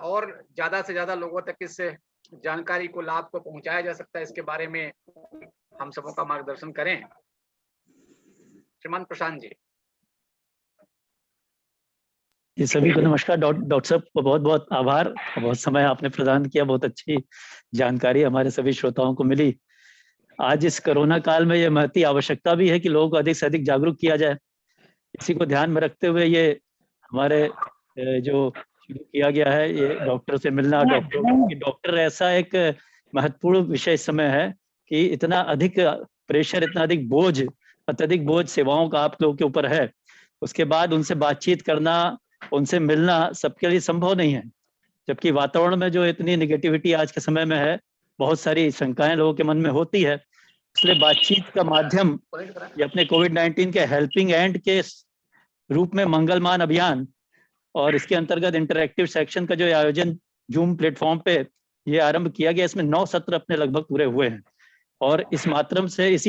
और ज्यादा से ज्यादा लोगों तक इस जानकारी को, लाभ को पहुंचाया जा सकता है, इसके बारे में हम सबों का मार्गदर्शन करें। श्रीमान प्रशांत जी। ये सभी को नमस्कार। डॉक्टर साहब को बहुत बहुत आभार, बहुत समय आपने प्रदान किया, बहुत अच्छी जानकारी हमारे सभी श्रोताओं को मिली। आज इस कोरोना काल में ये महती आवश्यकता भी है कि लोगों को अधिक से अधिक जागरूक किया जाए। इसी को ध्यान में रखते हुए ये हमारे जो शुरू किया गया है, ये डॉक्टर से मिलना, डॉक्टर ऐसा एक महत्वपूर्ण विषय इस समय है कि इतना अधिक प्रेशर, इतना अधिक बोझ, अत्यधिक बोझ सेवाओं का आप लोगों के ऊपर है, उसके बाद उनसे बातचीत करना, उनसे मिलना सबके लिए संभव नहीं है। जबकि वातावरण में जो इतनी निगेटिविटी आज के समय में है, बहुत सारी शंकाएं लोगों के मन में होती है, इसलिए बातचीत का माध्यम ये अपने कोविड-19 के हेल्पिंग एंड के रूप में मंगलमान अभियान और इसके अंतर्गत इंटरैक्टिव सेक्शन का जो आयोजन जूम प्लेटफॉर्म पे ये आरंभ किया गया, इसमें 9 सत्र अपने लगभग पूरे हुए हैं और इसी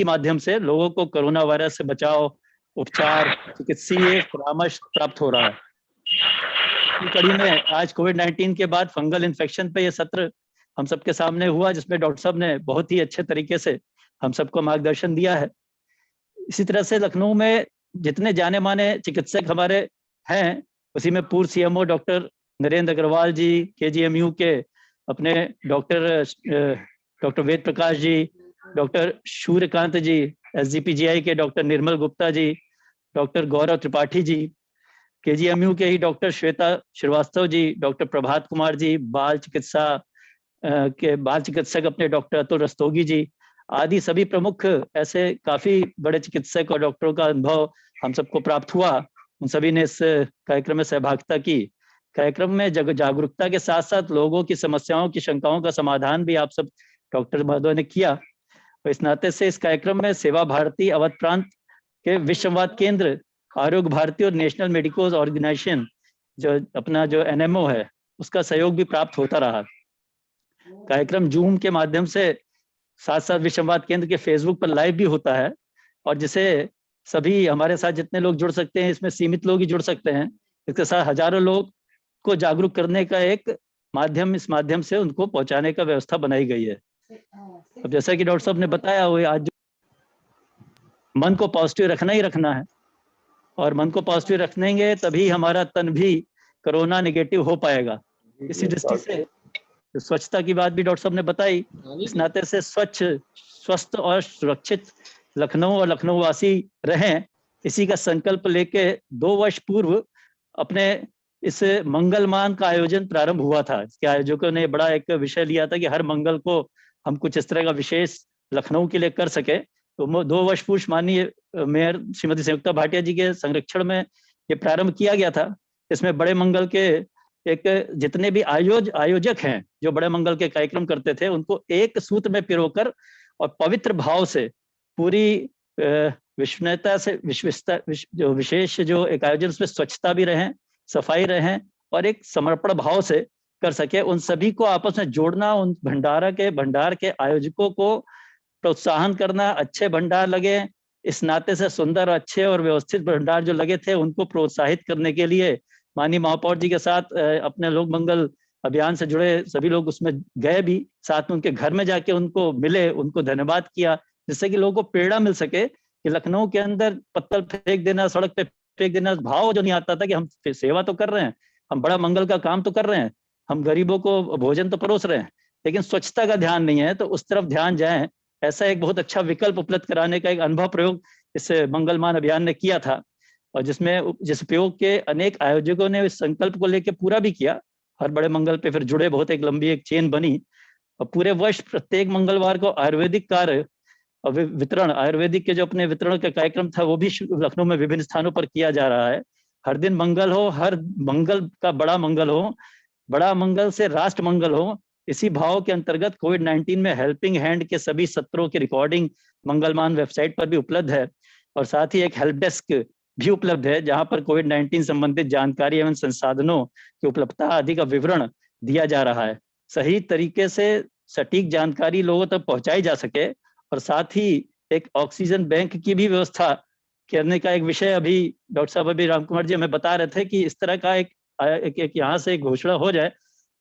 माध्यम से लोगों को कोरोना वायरस से बचाव, उपचार, चिकित्सीय परामर्श प्राप्त हो रहा है। इसी कड़ी में आज कोविड-19 के बाद फंगल इन्फेक्शन पे ये सत्र हम सबके सामने हुआ, जिसमें डॉक्टर साहब ने बहुत ही अच्छे तरीके से हम सबको मार्गदर्शन दिया है। इसी तरह से लखनऊ में जितने जाने माने चिकित्सक हमारे हैं, उसी में पूर्व सीएमओ डॉक्टर नरेंद्र अग्रवाल जी, केजीएमयू के अपने डॉक्टर वेद प्रकाश जी, डॉक्टर सूर्यकांत जी, एसजीपीजीआई के डॉक्टर निर्मल गुप्ता जी, डॉक्टर गौरव त्रिपाठी जी, केजीएमयू के ही डॉक्टर श्वेता श्रीवास्तव जी, डॉक्टर प्रभात कुमार जी, बाल चिकित्सक अपने डॉक्टर अतुल रस्तोगी जी आदि सभी प्रमुख ऐसे काफी बड़े चिकित्सक और डॉक्टरों का अनुभव हम सबको प्राप्त हुआ। उन सभी ने इस कार्यक्रम में सहभागिता की। कार्यक्रम में जागरूकता के साथ साथ लोगों की समस्याओं की शंकाओं का समाधान भी आप सब डॉक्टर महोदय ने किया। और इस नाते से इस कार्यक्रम में सेवा भारती अवध प्रांत के विश्व संवाद केंद्र, आरोग्य भारती और नेशनल मेडिकल ऑर्गेनाइजेशन जो अपना जो NMO है, उसका सहयोग भी प्राप्त होता रहा। कार्यक्रम जूम के माध्यम से साथ साथ विश्व संवाद केंद्र के फेसबुक पर लाइव भी होता है और जिसे सभी हमारे साथ जितने लोग जुड़ सकते हैं, इसमें सीमित लोग ही जुड़ सकते हैं, इसके साथ हजारों लोग को जागरूक करने का एक माध्यम, इस माध्यम से उनको पहुंचाने का व्यवस्था बनाई गई है। अब जैसा कि डॉक्टर साहब ने बताया हुआ, आज मन को पॉजिटिव रखना ही रखना है और मन को पॉजिटिव रखेंगे तभी हमारा तन भी कोरोना नेगेटिव हो पाएगा। इसी दृष्टि से स्वच्छता की बात भी डॉक्टर साहब ने बताई। इस नाते से स्वच्छ, स्वस्थ और सुरक्षित लखनऊ और लखनऊ वासी रहें, इसी का संकल्प लेके 2 वर्ष पूर्व अपने इस मंगलमान का आयोजन प्रारंभ हुआ था। इसके आयोजकों ने बड़ा एक विषय लिया था कि हर मंगल को हम कुछ इस तरह का विशेष लखनऊ के लिए कर सके। तो 2 वर्ष पूर्व माननीय मेयर श्रीमती संयुक्ता भाटिया जी के संरक्षण में ये प्रारंभ किया गया था। इसमें बड़े मंगल के एक जितने भी आयोजक हैं जो बड़े मंगल के कार्यक्रम करते थे, उनको एक सूत्र में पिरोकर और पवित्र भाव से पूरी विश्वसनीयता से जो विशेष जो एक आयोजन, उसमें स्वच्छता भी रहें, सफाई रहें और एक समर्पण भाव से कर सके, उन सभी को आपस में जोड़ना, उन भंडार के आयोजकों को प्रोत्साहन करना, अच्छे भंडार लगे, इस नाते से सुंदर, अच्छे और व्यवस्थित भंडार जो लगे थे उनको प्रोत्साहित करने के लिए माननीय महापौर जी के साथ अपने लोक मंगल अभियान से जुड़े सभी लोग उसमें गए भी, साथ में उनके घर में जाके उनको मिले, उनको धन्यवाद किया, जिससे कि लोगों को प्रेरणा मिल सके कि लखनऊ के अंदर पत्थर फेंक देना, सड़क पे फेंक देना, भाव जो नहीं आता था कि हम सेवा तो कर रहे हैं, हम बड़ा मंगल का काम तो कर रहे हैं, हम गरीबों को भोजन तो परोस रहे हैं, लेकिन स्वच्छता का ध्यान नहीं है, तो उस तरफ ध्यान जाए, ऐसा एक बहुत अच्छा विकल्प उपलब्ध कराने का एक अनुभव प्रयोग इस मंगलमान अभियान ने किया था और जिस प्रयोग के अनेक आयोजकों ने इस संकल्प को लेकर पूरा भी किया। हर बड़े मंगल पे फिर जुड़े, बहुत एक लंबी एक चेन बनी और पूरे वर्ष प्रत्येक मंगलवार को आयुर्वेदिक कार्य और वितरण, आयुर्वेदिक के जो अपने वितरण का कार्यक्रम था वो भी लखनऊ में विभिन्न स्थानों पर किया जा रहा है। हर दिन मंगल हो, हर मंगल का बड़ा मंगल हो, बड़ा मंगल से राष्ट्र मंगल हो, इसी भाव के अंतर्गत कोविड-19 में हेल्पिंग हैंड के सभी सत्रों की रिकॉर्डिंग मंगलमान वेबसाइट पर भी उपलब्ध है और साथ ही एक हेल्प डेस्क भी उपलब्ध है जहां पर कोविड-19 संबंधित जानकारी एवं संसाधनों की उपलब्धता आदि का विवरण दिया जा रहा है। सही तरीके से सटीक जानकारी लोगों तक पहुंचाई जा सके और साथ ही एक ऑक्सीजन बैंक की भी व्यवस्था करने का एक विषय अभी डॉक्टर साहब अभी राम कुमार जी हमें बता रहे थे कि इस तरह का एक यहाँ से एक घोषणा हो जाए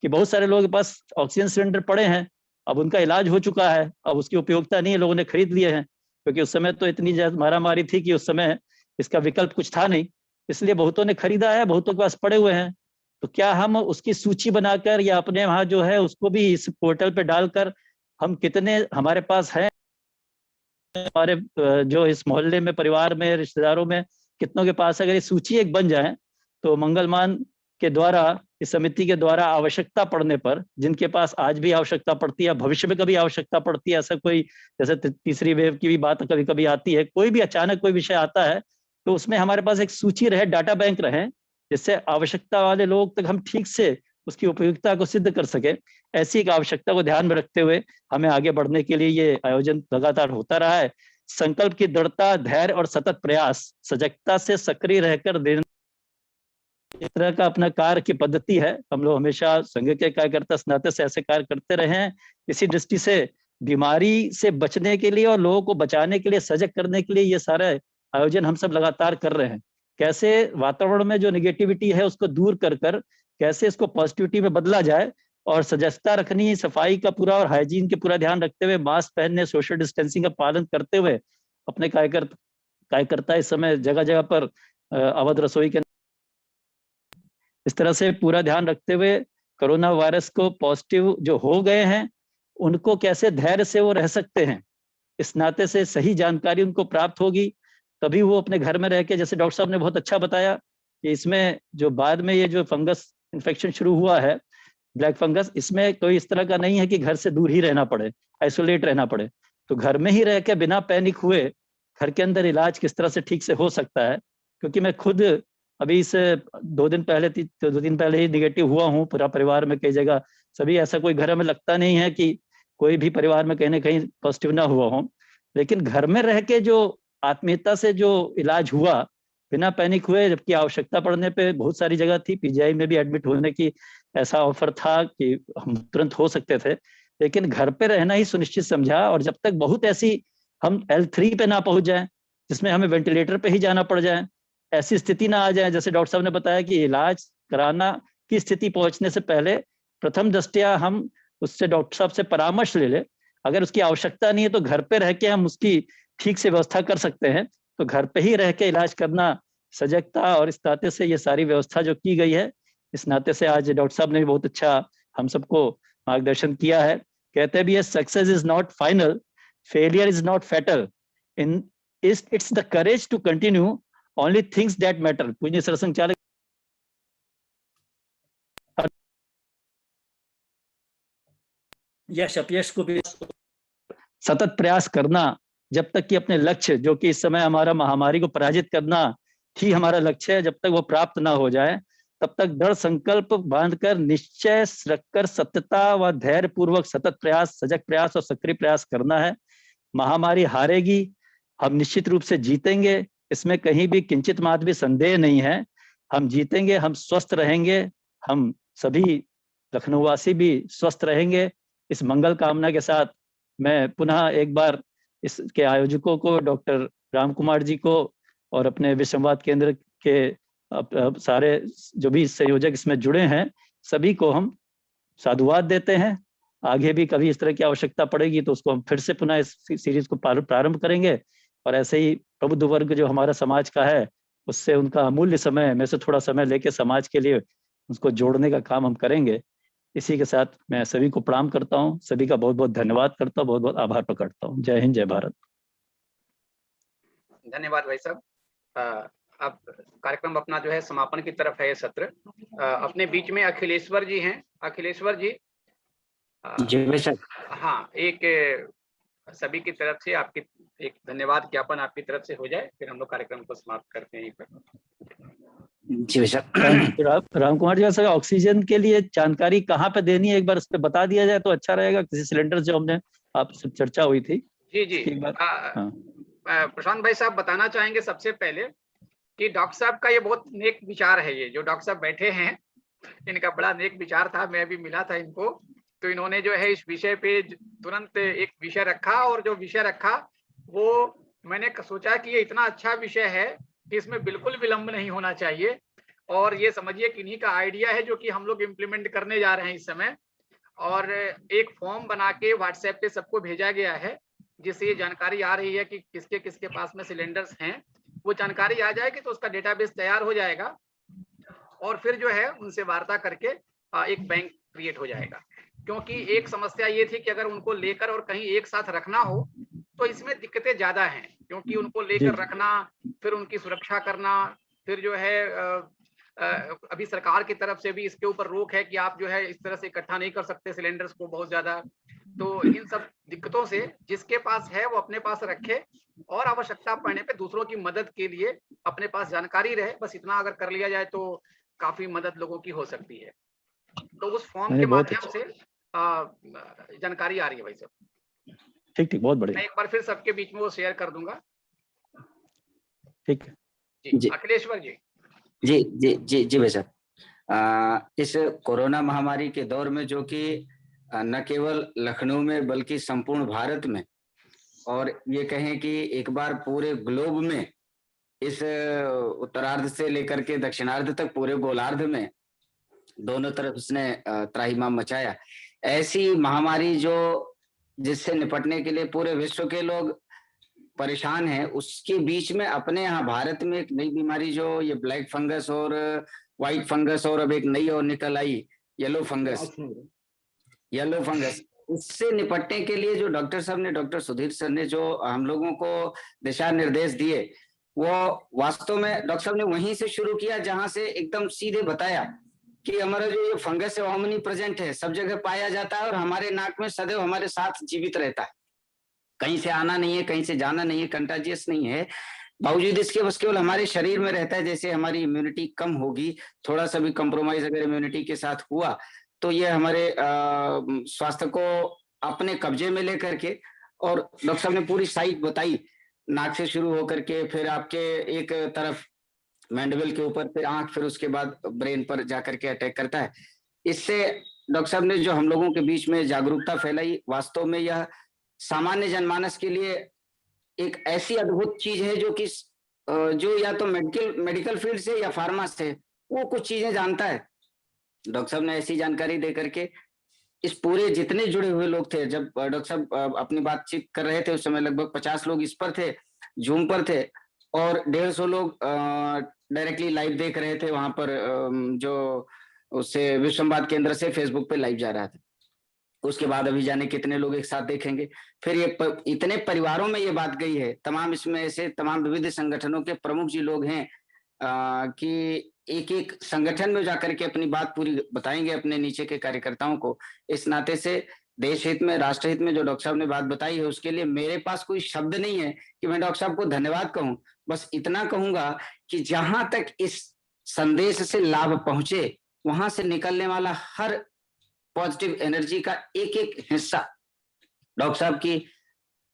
कि बहुत सारे लोगों के पास ऑक्सीजन सिलेंडर पड़े हैं, अब उनका इलाज हो चुका है, अब उसकी उपयोगिता नहीं है, लोगों ने खरीद लिए हैं, क्योंकि उस समय तो इतनी मारामारी थी कि उस समय इसका विकल्प कुछ था नहीं, इसलिए बहुतों ने खरीदा है, बहुतों के पास पड़े हुए हैं। तो क्या हम उसकी सूची बनाकर या अपने वहाँ जो है उसको भी इस पोर्टल पे डालकर हम कितने हमारे पास है, हमारे जो इस मोहल्ले में, परिवार में, रिश्तेदारों में कितनों के पास, अगर ये सूची एक बन जाए तो मंगलमान के द्वारा, इस समिति के द्वारा आवश्यकता पड़ने पर, जिनके पास आज भी आवश्यकता पड़ती है, भविष्य में कभी आवश्यकता पड़ती है, ऐसा कोई जैसे तीसरी वेव की भी बात कभी कभी आती है, कोई भी अचानक कोई विषय आता है, तो उसमें हमारे पास एक सूची रहे, डाटा बैंक रहे, जिससे आवश्यकता वाले लोग तक हम ठीक से उसकी उपयुक्ता को सिद्ध कर सके, ऐसी एक आवश्यकता को ध्यान में रखते हुए हमें आगे बढ़ने के लिए ये आयोजन लगातार होता रहा है। संकल्प की दृढ़ता, धैर्य और सतत प्रयास, सजगता से सक्रिय रहकर इस तरह का अपना कार्य की पद्धति है। हम लोग हमेशा संघ के कार्यकर्ता स्नातक से ऐसे कार्य करते रहे हैं। इसी दृष्टि से बीमारी से बचने के लिए और लोगों को बचाने के लिए, सजग करने के लिए ये सारे आयोजन हम सब लगातार कर रहे हैं। कैसे वातावरण में जो निगेटिविटी है उसको दूर कर कैसे इसको पॉजिटिविटी में बदला जाए, और सजगता रखनी, सफाई का पूरा और हाइजीन के पूरा ध्यान रखते हुए, मास्क पहनने, सोशल डिस्टेंसिंग का पालन करते हुए अपने कार्यकर्ता इस समय जगह जगह पर अवध रसोई के इस तरह से पूरा ध्यान रखते हुए कोरोना वायरस को पॉजिटिव जो हो गए हैं उनको कैसे धैर्य से वो रह सकते हैं, इस नाते से सही जानकारी उनको प्राप्त होगी, तभी वो अपने घर में रह के, जैसे डॉक्टर साहब ने बहुत अच्छा बताया कि इसमें जो बाद में ये जो फंगस इन्फेक्शन शुरू हुआ है, ब्लैक फंगस, इसमें कोई इस तरह का नहीं है कि घर से दूर ही रहना पड़े, आइसोलेट रहना पड़े। तो घर में ही रह के बिना पैनिक हुए घर के अंदर इलाज किस तरह से ठीक से हो सकता है, क्योंकि मैं खुद अभी इस 2 दिन पहले ही निगेटिव हुआ हूँ। पूरा परिवार में कई जगह सभी, ऐसा कोई घर में लगता नहीं है कि कोई भी परिवार में कहीं ना कहीं पॉजिटिव ना हुआ हो, लेकिन घर में रह के जो आत्मीयता से जो इलाज हुआ बिना पैनिक हुए, जबकि आवश्यकता पड़ने पे बहुत सारी जगह थी, पीजीआई में भी एडमिट होने की ऐसा ऑफर था कि हम तुरंत हो सकते थे, लेकिन घर पे रहना ही सुनिश्चित समझा। और जब तक बहुत ऐसी हम L3 पे ना पहुंच जाएं जिसमें हमें वेंटिलेटर पे ही जाना पड़ जाए, ऐसी स्थिति ना आ जाए, जैसे डॉक्टर साहब ने बताया कि इलाज कराना की स्थिति पहुंचने से पहले प्रथम दृष्टया हम उससे डॉक्टर साहब से परामर्श ले ले। अगर उसकी आवश्यकता नहीं है तो घर पे रह के हम उसकी ठीक से व्यवस्था कर सकते हैं, तो घर पे ही रह के इलाज करना सजगता, और इस नाते से ये सारी व्यवस्था जो की गई है, इस नाते से आज डॉक्टर साहब ने भी बहुत अच्छा हम सबको मार्गदर्शन किया है। कहते भी है, success is not final, failure is not fatal, in its the courage to continue, only things that matter. पूज्य सरसंघ चालक यश अपयश को भी सतत प्रयास करना, जब तक कि अपने लक्ष्य, जो कि इस समय हमारा महामारी को पराजित करना ही हमारा लक्ष्य है, जब तक वो प्राप्त ना हो जाए तब तक दृढ़ संकल्प बांधकर, निश्चय रखकर, सत्यता व धैर्य पूर्वक सतत प्रयास, सजग प्रयास और सक्रिय प्रयास करना है। महामारी हारेगी, हम निश्चित रूप से जीतेंगे, इसमें कहीं भी किंचित मात्र भी संदेह नहीं है। हम जीतेंगे, हम स्वस्थ रहेंगे, हम सभी लखनऊ वासी भी स्वस्थ रहेंगे। इस मंगल कामना के साथ मैं पुनः एक बार इसके आयोजकों को, डॉक्टर राम कुमार जी को और अपने विश्व संवाद केंद्र के सारे जो भी संयोजक इसमें जुड़े हैं, सभी को हम साधुवाद देते हैं। आगे भी कभी इस तरह की आवश्यकता पड़ेगी तो उसको हम फिर से पुनः इस सीरीज को प्रारंभ करेंगे, और ऐसे ही प्रबुद्ध वर्ग जो हमारा समाज का है उससे उनका अमूल्य समय में से थोड़ा समय लेके समाज के लिए उसको जोड़ने का काम हम करेंगे। इसी के साथ मैं सभी को प्रणाम करता हूँ, सभी का बहुत बहुत धन्यवाद करता हूँ, बहुत बहुत आभार प्रकटता हूँ। जय हिंद, जय भारत। धन्यवाद भाई साहब। अब कार्यक्रम अपना जो है समापन की तरफ है ये सत्र। अपने बीच में अखिलेश्वर जी हैं। अखिलेश्वर जी, हाँ, एक सभी की तरफ से आपकी एक धन्यवाद ज्ञापन आपकी तरफ से हो जाए, फिर हम लोग कार्यक्रम को समाप्त करते हैं यहीं पर। जी राम कुमार जी, सर ऑक्सीजन के लिए जानकारी कहाँ पे देनी है, एक बार उस पर बता दिया जाए तो अच्छा रहेगा। किसी सिलेंडर जो हमने आपसे चर्चा हुई थी। जी प्रशांत भाई साहब बताना चाहेंगे सबसे पहले कि डॉक्टर साहब का ये बहुत नेक विचार है। ये जो डॉक्टर साहब बैठे हैं इनका बड़ा नेक विचार था, मैं भी मिला था इनको, तो इन्होंने जो है इस विषय पे तुरंत एक विषय रखा, और जो विषय रखा वो मैंने सोचा कि ये इतना अच्छा विषय है कि इसमें बिल्कुल विलंब नहीं होना चाहिए, और ये समझिए कि इन्हीं का आइडिया है जो कि हम लोग इम्प्लीमेंट करने जा रहे हैं इस समय। और एक फॉर्म बना के व्हाट्सएप पे सबको भेजा गया है, जिससे ये जानकारी आ रही है कि किसके किसके पास में सिलेंडर्स हैं। वो जानकारी आ जाएगी तो उसका डेटाबेस तैयार हो जाएगा, और फिर जो है उनसे वार्ता करके एक बैंक क्रिएट हो जाएगा। क्योंकि एक समस्या ये थी कि अगर उनको लेकर और कहीं एक साथ रखना हो तो इसमें दिक्कतें ज्यादा हैं, क्योंकि उनको लेकर रखना, फिर उनकी सुरक्षा करना, फिर जो है अभी सरकार की तरफ से भी इसके ऊपर रोक है कि आप जो है इस तरह से इकट्ठा नहीं कर सकते सिलेंडर्स को बहुत ज्यादा। तो इन सब दिक्कतों से जिसके पास है वो अपने पास रखे, और आवश्यकता पड़ने पे दूसरों की मदद के लिए अपने पास जानकारी रहे। बस इतना अगर कर लिया जाए तो काफी मदद लोगों की हो सकती है। तो उस फॉर्म नहीं, के बहुत माध्यम से जानकारी आ रही है भाई साहब। ठीक ठीक, बहुत बढ़िया। मैं एक बार फिर सबके बीच में वो शेयर कर दूंगा। ठीक है जी, अखिलेश्वर जी। जी जी जी जी भाई साहब, इस कोरोना महामारी के दौर में जो कि न केवल लखनऊ में बल्कि संपूर्ण भारत में और ये कहें कि एक बार पूरे ग्लोब में, इस उत्तरार्ध से लेकर के दक्षिणार्ध तक पूरे गोलार्ध में दोनों तरफ इसने त्राहिमाम मचाया। ऐसी महामारी जो जिससे निपटने के लिए पूरे विश्व के लोग परेशान हैं, उसके बीच में अपने यहाँ भारत में एक नई बीमारी जो ये ब्लैक फंगस और व्हाइट फंगस और अब एक नई और निकल आई येलो फंगस, उससे निपटने के लिए जो डॉक्टर साहब ने, डॉक्टर सुधीर सर ने जो हम लोगों को दिशा निर्देश दिए, वो वास्तव में डॉक्टर साहब ने वहीं से शुरू किया जहां से एकदम सीधे बताया कि हमारा जो ये फंगस है ओमनी प्रेजेंट है, सब जगह पाया जाता है और हमारे नाक में सदैव हमारे साथ जीवित रहता है, कहीं से आना नहीं है, कहीं से जाना नहीं है, कंटाजियस नहीं है, बावजूद इसके बस केवल हमारे शरीर में रहता है। जैसे हमारी इम्यूनिटी कम होगी, थोड़ा सा भी कंप्रोमाइज अगर इम्यूनिटी के साथ हुआ तो ये हमारे स्वास्थ्य को अपने कब्जे में लेकर के, और डॉक्टर साहब ने पूरी साइट बताई, नाक से शुरू होकर के फिर आपके एक तरफ मैंडिबल के ऊपर, फिर आंख, फिर उसके बाद ब्रेन पर जाकर के अटैक करता है। इससे डॉक्टर साहब ने जो हम लोगों के बीच में जागरूकता फैलाई, वास्तव में यह सामान्य जनमानस के लिए एक ऐसी अद्भुत चीज है जो कि जो या तो मेडिकल फील्ड से या फार्मा से वो कुछ चीजें जानता है। डॉक्टर साहब ने ऐसी जानकारी दे करके इस पूरे जितने जुड़े हुए लोग थे, जब डॉक्टर साहब अपनी बातचीत कर रहे थे उस समय लगभग 50 लोग इस पर थे, जूम पर थे, और 150 लोग डायरेक्टली लाइव देख रहे थे वहां पर, जो उससे विश्व संवाद केंद्र से फेसबुक पे लाइव जा रहा था। उसके बाद अभी जाने कितने लोग एक साथ देखेंगे। फिर ये इतने परिवारों में ये बात गई है, तमाम इसमें ऐसे तमाम विविध संगठनों के प्रमुख जी लोग हैं कि एक एक संगठन में जाकर के अपनी बात पूरी बताएंगे अपने नीचे के कार्यकर्ताओं को। इस नाते से देश हित में, राष्ट्र हित में जो डॉक्टर साहब ने बात बताई है, उसके लिए मेरे पास कोई शब्द नहीं है कि मैं डॉक्टर साहब को धन्यवाद कहूं। बस इतना कहूंगा कि जहां तक इस संदेश से लाभ पहुंचे, वहां से निकलने वाला हर पॉजिटिव एनर्जी का एक एक हिस्सा डॉक्टर साहब की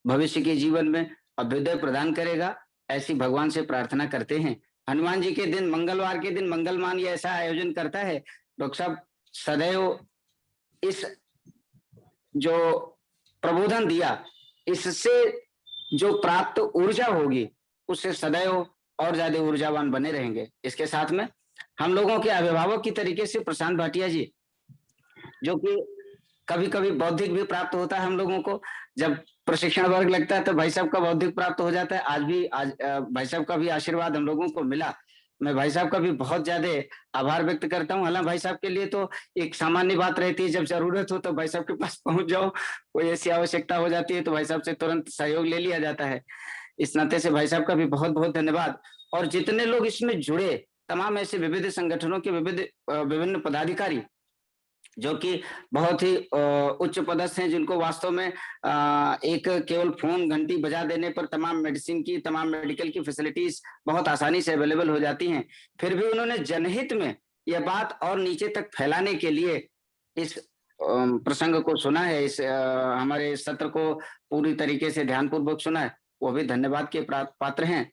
भविष्य के जीवन में अभ्युदय प्रदान करेगा, ऐसी भगवान से प्रार्थना करते हैं। हनुमान जी के दिन, मंगलवार के दिन मंगलमान ये ऐसा आयोजन करता है, डॉक्टर साहब सदैव इस जो प्रबोधन दिया, इससे जो प्राप्त ऊर्जा होगी उससे सदैव और ज्यादा ऊर्जावान बने रहेंगे। इसके साथ में हम लोगों के अभिभावक की तरीके से प्रशांत भाटिया जी, जो कि कभी कभी बौद्धिक भी प्राप्त होता है हम लोगों को, जब प्रशिक्षण वर्ग लगता है तो भाई साहब का बौद्धिक प्राप्त हो जाता है। आज भाई साहब का भी आशीर्वाद हम लोगों को मिला। मैं भाई साहब का भी बहुत ज्यादा आभार व्यक्त करता हूँ। हालांकि भाई साहब के लिए तो एक सामान्य बात रहती है, जब जरूरत हो तो भाई साहब के पास पहुंच जाओ, कोई ऐसी आवश्यकता हो जाती है तो भाई साहब से तुरंत सहयोग ले लिया जाता है। इस नाते से भाई साहब का भी बहुत बहुत धन्यवाद। और जितने लोग इसमें जुड़े, तमाम ऐसे विविध संगठनों के विभिन्न पदाधिकारी जो कि बहुत ही उच्च पदस्थ हैं, जिनको वास्तव में एक केवल फोन घंटी बजा देने पर तमाम मेडिसिन की, तमाम मेडिकल की फैसिलिटीज बहुत आसानी से अवेलेबल हो जाती हैं, फिर भी उन्होंने जनहित में यह बात और नीचे तक फैलाने के लिए इस प्रसंग को सुना है, इस हमारे सत्र को पूरी तरीके से ध्यानपूर्वक सुना है, वो भी धन्यवाद के पात्र हैं।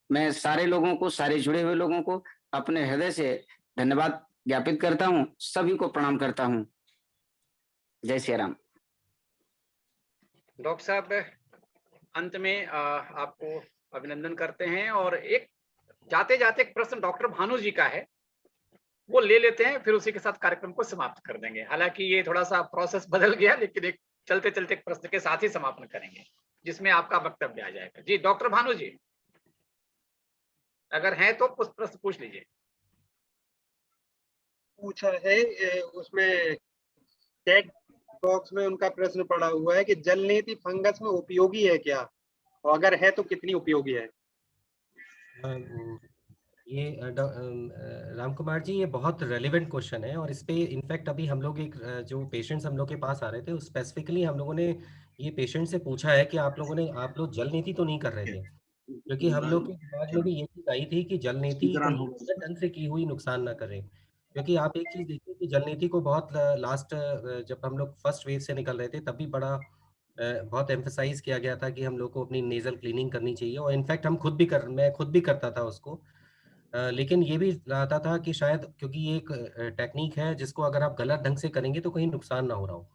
मैं सारे लोगों को, सारे जुड़े हुए लोगों को अपने हृदय से धन्यवाद ज्ञापित करता हूं, सभी को प्रणाम करता हूं। जय श्री राम। डॉक्टर साहब अंत में आपको अभिनंदन करते हैं, और एक जाते जाते एक प्रश्न डॉक्टर भानु जी का है, वो ले लेते हैं, फिर उसी के साथ कार्यक्रम को समाप्त कर देंगे। हालांकि ये थोड़ा सा प्रोसेस बदल गया, लेकिन एक चलते चलते एक प्रश्न के साथ ही समापन करेंगे जिसमें आपका वक्तव्य आ जाएगा। जी डॉक्टर भानु जी, अगर हैं तो कुछ प्रश्न पूछ लीजिए। पूछा है उसमें चैट बॉक्स में उनका प्रश्न पड़ा हुआ है कि जल नीति फंगस में उपयोगी है क्या, और अगर है तो कितनी उपयोगी है? ये राम कुमार जी, ये बहुत रेलेवेंट क्वेश्चन है, और इस पे इनफैक्ट अभी हम लोग एक जो पेशेंट्स हम लोग के पास आ रहे थे, स्पेसिफिकली हम लोगों ने ये पेशेंट से पूछा है कि आप लोग जल नीति तो नहीं कर रहे थे, क्योंकि हम लोग के दिमाग में भी ये चीज आई थी कि जल नीति तंत्र की हुई नुकसान ना करे, क्योंकि आप एक चीज देखिए कि जल नीति को बहुत लास्ट जब हम लोग फर्स्ट वेव से निकल रहे थे तब भी बड़ा बहुत एम्फसाइज किया गया था कि हम लोग को अपनी नेजल क्लीनिंग करनी चाहिए, और इनफैक्ट मैं खुद भी करता था उसको। लेकिन ये भी आता था कि शायद क्योंकि ये एक टेक्निक है जिसको अगर आप गलत ढंग से करेंगे तो कहीं नुकसान ना हो रहा हो।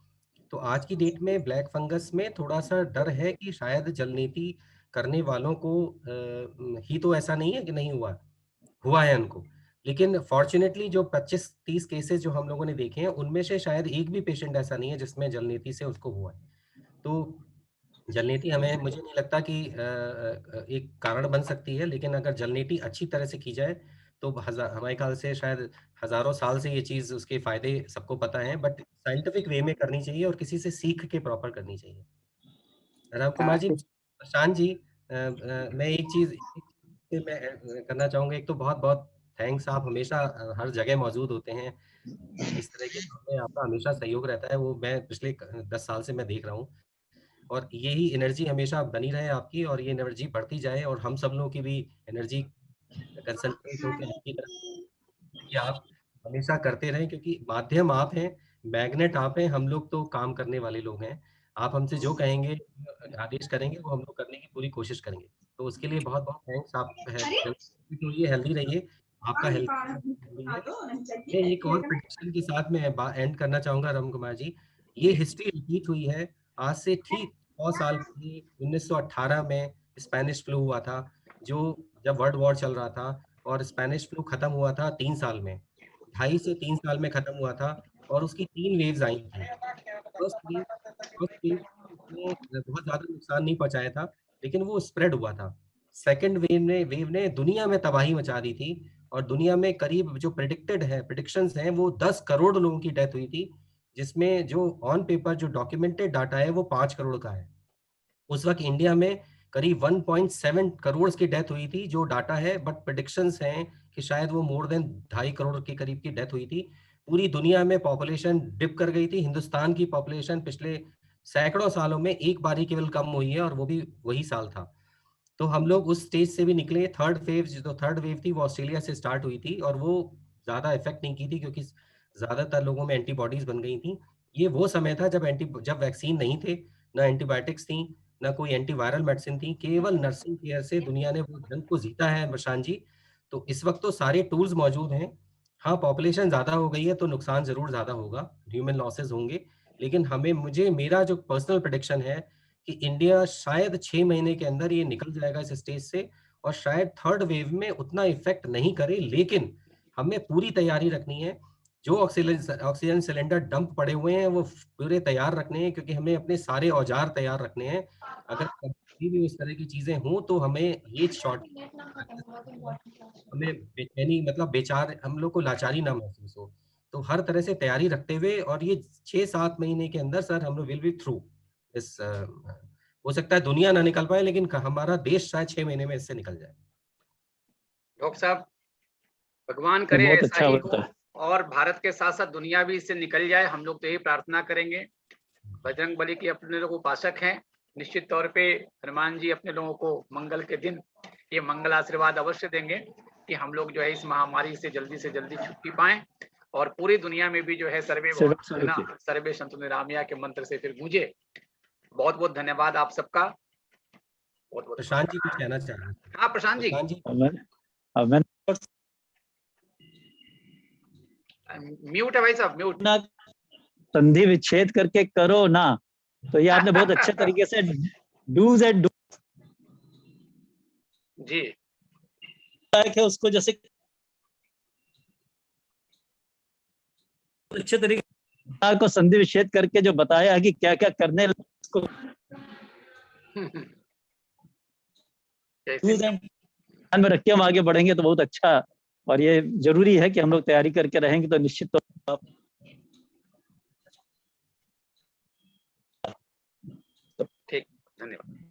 तो आज की डेट में ब्लैक फंगस में थोड़ा सा डर है कि शायद जल नीति करने वालों को ही तो ऐसा नहीं है कि नहीं हुआ है उनको, लेकिन फॉर्चुनेटली जो 25-30 केसेस जो हम लोगों ने देखे हैं उनमें से शायद एक भी पेशेंट ऐसा नहीं है जिसमें जल नीति से उसको हुआ है। तो जल नीति हमें, मुझे नहीं लगता कि एक कारण बन सकती है, लेकिन अगर जल नीति अच्छी तरह से की जाए तो हमारे ख्याल से शायद हजारों साल से ये चीज उसके फायदे सबको पता है, बट साइंटिफिक वे में करनी चाहिए और किसी से सीख के प्रॉपर करनी चाहिए। राम कुमार जी, प्रशांत जी, मैं एक चीज मैं करना चाहूंगा। एक तो बहुत बहुत थैंक्स, आप हमेशा हर जगह मौजूद होते हैं, इस तरह के काम में आपका हमेशा सहयोग रहता है, वो मैं पिछले 10 साल से मैं देख रहा हूँ, और यही एनर्जी हमेशा बनी रहे आपकी, और ये एनर्जी बढ़ती जाए, और हम सब लोगों की भी एनर्जी कंसंट्रेट होकर आपकी तरफ कि आप हमेशा करते रहें, क्योंकि माध्यम आप हैं, मैग्नेट आप हैं, हम लोग तो काम करने वाले लोग हैं। आप हमसे जो कहेंगे, आदेश करेंगे, वो हम लोग करने की पूरी कोशिश करेंगे। तो उसके लिए बहुत बहुत थैंक्स। आप हेल्दी रहिए, आपका हेल्थ है। एक और प्रेडिक्शन के साथ मैं एंड करना चाहूंगा राम कुमार जी। ये हिस्ट्री रिपीट हुई है आज से ठीक 100 साल पहले 1918 में स्पेनिश फ्लू हुआ था, जो जब वर्ल्ड वॉर चल रहा था, और स्पेनिश फ्लू खत्म हुआ था 3 साल में, 2.5 से 3 साल में खत्म हुआ था, और उसकी 3 वेव्स आई थी। फर्स्ट वेव ने बहुत ज्यादा नुकसान नहीं पहुंचाया था, लेकिन वो स्प्रेड हुआ था। सेकेंड वेव ने दुनिया में तबाही मचा दी थी, और दुनिया में करीब जो प्रिडिक्शंस हैं वो 10 करोड़ लोगों की डेथ हुई थी, जिसमें जो ऑन पेपर जो डॉक्यूमेंटेड डाटा है वो 5 करोड़ का है। उस वक्त इंडिया में करीब 1.7 करोड़ की डेथ हुई थी जो डाटा है, बट प्रेडिक्शंस हैं कि शायद वो मोर देन 2.5 करोड़ के करीब की डेथ हुई थी। पूरी दुनिया में पॉपुलेशन डिप कर गई थी। हिंदुस्तान की पॉपुलेशन पिछले सैकड़ों सालों में एक बार ही केवल कम हुई है, और वो भी वही साल था। तो हम लोग उस स्टेज से भी निकले। थर्ड वेव थी वो ऑस्ट्रेलिया से स्टार्ट हुई थी, और वो ज्यादा इफेक्ट नहीं की थी क्योंकि ज्यादातर लोगों में एंटीबॉडीज बन गई थी। ये वो समय था जब वैक्सीन नहीं थे, ना एंटीबायोटिक्स थी, ना कोई एंटीवायरल मेडिसिन थी, केवल नर्सिंग केयर से दुनिया ने वो जंग को जीता है प्रशांत जी। तो इस वक्त तो सारे टूल्स मौजूद हैं। हाँ, पॉपुलेशन ज्यादा हो गई है तो नुकसान जरूर ज्यादा होगा, ह्यूमन लॉसेस होंगे, लेकिन मेरा जो पर्सनल प्रेडिक्शन है कि इंडिया शायद 6 महीने के अंदर ये निकल जाएगा इस स्टेज से, और शायद थर्ड वेव में उतना इफेक्ट नहीं करे, लेकिन हमें पूरी तैयारी रखनी है। जो ऑक्सीजन सिलेंडर डंप पड़े हुए हैं वो पूरे तैयार रखने हैं, क्योंकि हमें अपने सारे औजार तैयार रखने हैं। अगर कभी भी इस तरह की चीजें हों तो हमें ये शॉर्ट, हमें बेचैनी मतलब बेचार हम लोग को लाचारी ना महसूस हो। तो हर तरह से तैयारी रखते हुए, और ये 6-7 महीने के अंदर सर हम लोग विल बी थ्रू इस हो सकता है दुनिया ना निकल पाए, लेकिन हमारा देश शायद 6 महीने में इससे निकल जाए। डॉक्टर साहब, भगवान करे बहुत ऐसा अच्छा ही होता हो, है। और भारत के साथ साथ दुनिया भी इससे निकल जाए। हम लोग तो यही प्रार्थना करेंगे। बजरंग बली के अपने लोग उपासक हैं, निश्चित तौर पे हनुमान जी अपने लोगों को मंगल के दिन ये मंगल आशीर्वाद अवश्य देंगे कि हम लोग जो है इस महामारी से जल्दी छुट्टी पाएं, और पूरी दुनिया में भी जो है सर्वे संतु निरामया के मंत्र से फिर गूंजे। बहुत बहुत धन्यवाद आप सबका। बहुत बहुत प्रशांत जी कुछ कहना चाह रहे हैं? हाँ प्रशांत जी, म्यूट है भाई साहब, म्यूट। संधि विच्छेद करके करो ना, तो ये आपने बहुत अच्छे तरीके से डूज एंड जी है उसको जैसे अच्छे तरीके को संधि विच्छेद करके जो बताया है कि क्या क्या करने उसको ध्यान में रख के हम आगे बढ़ेंगे तो बहुत अच्छा। और ये जरूरी है कि हम लोग तैयारी करके रहेंगे तो निश्चित तौर ठीक, धन्यवाद।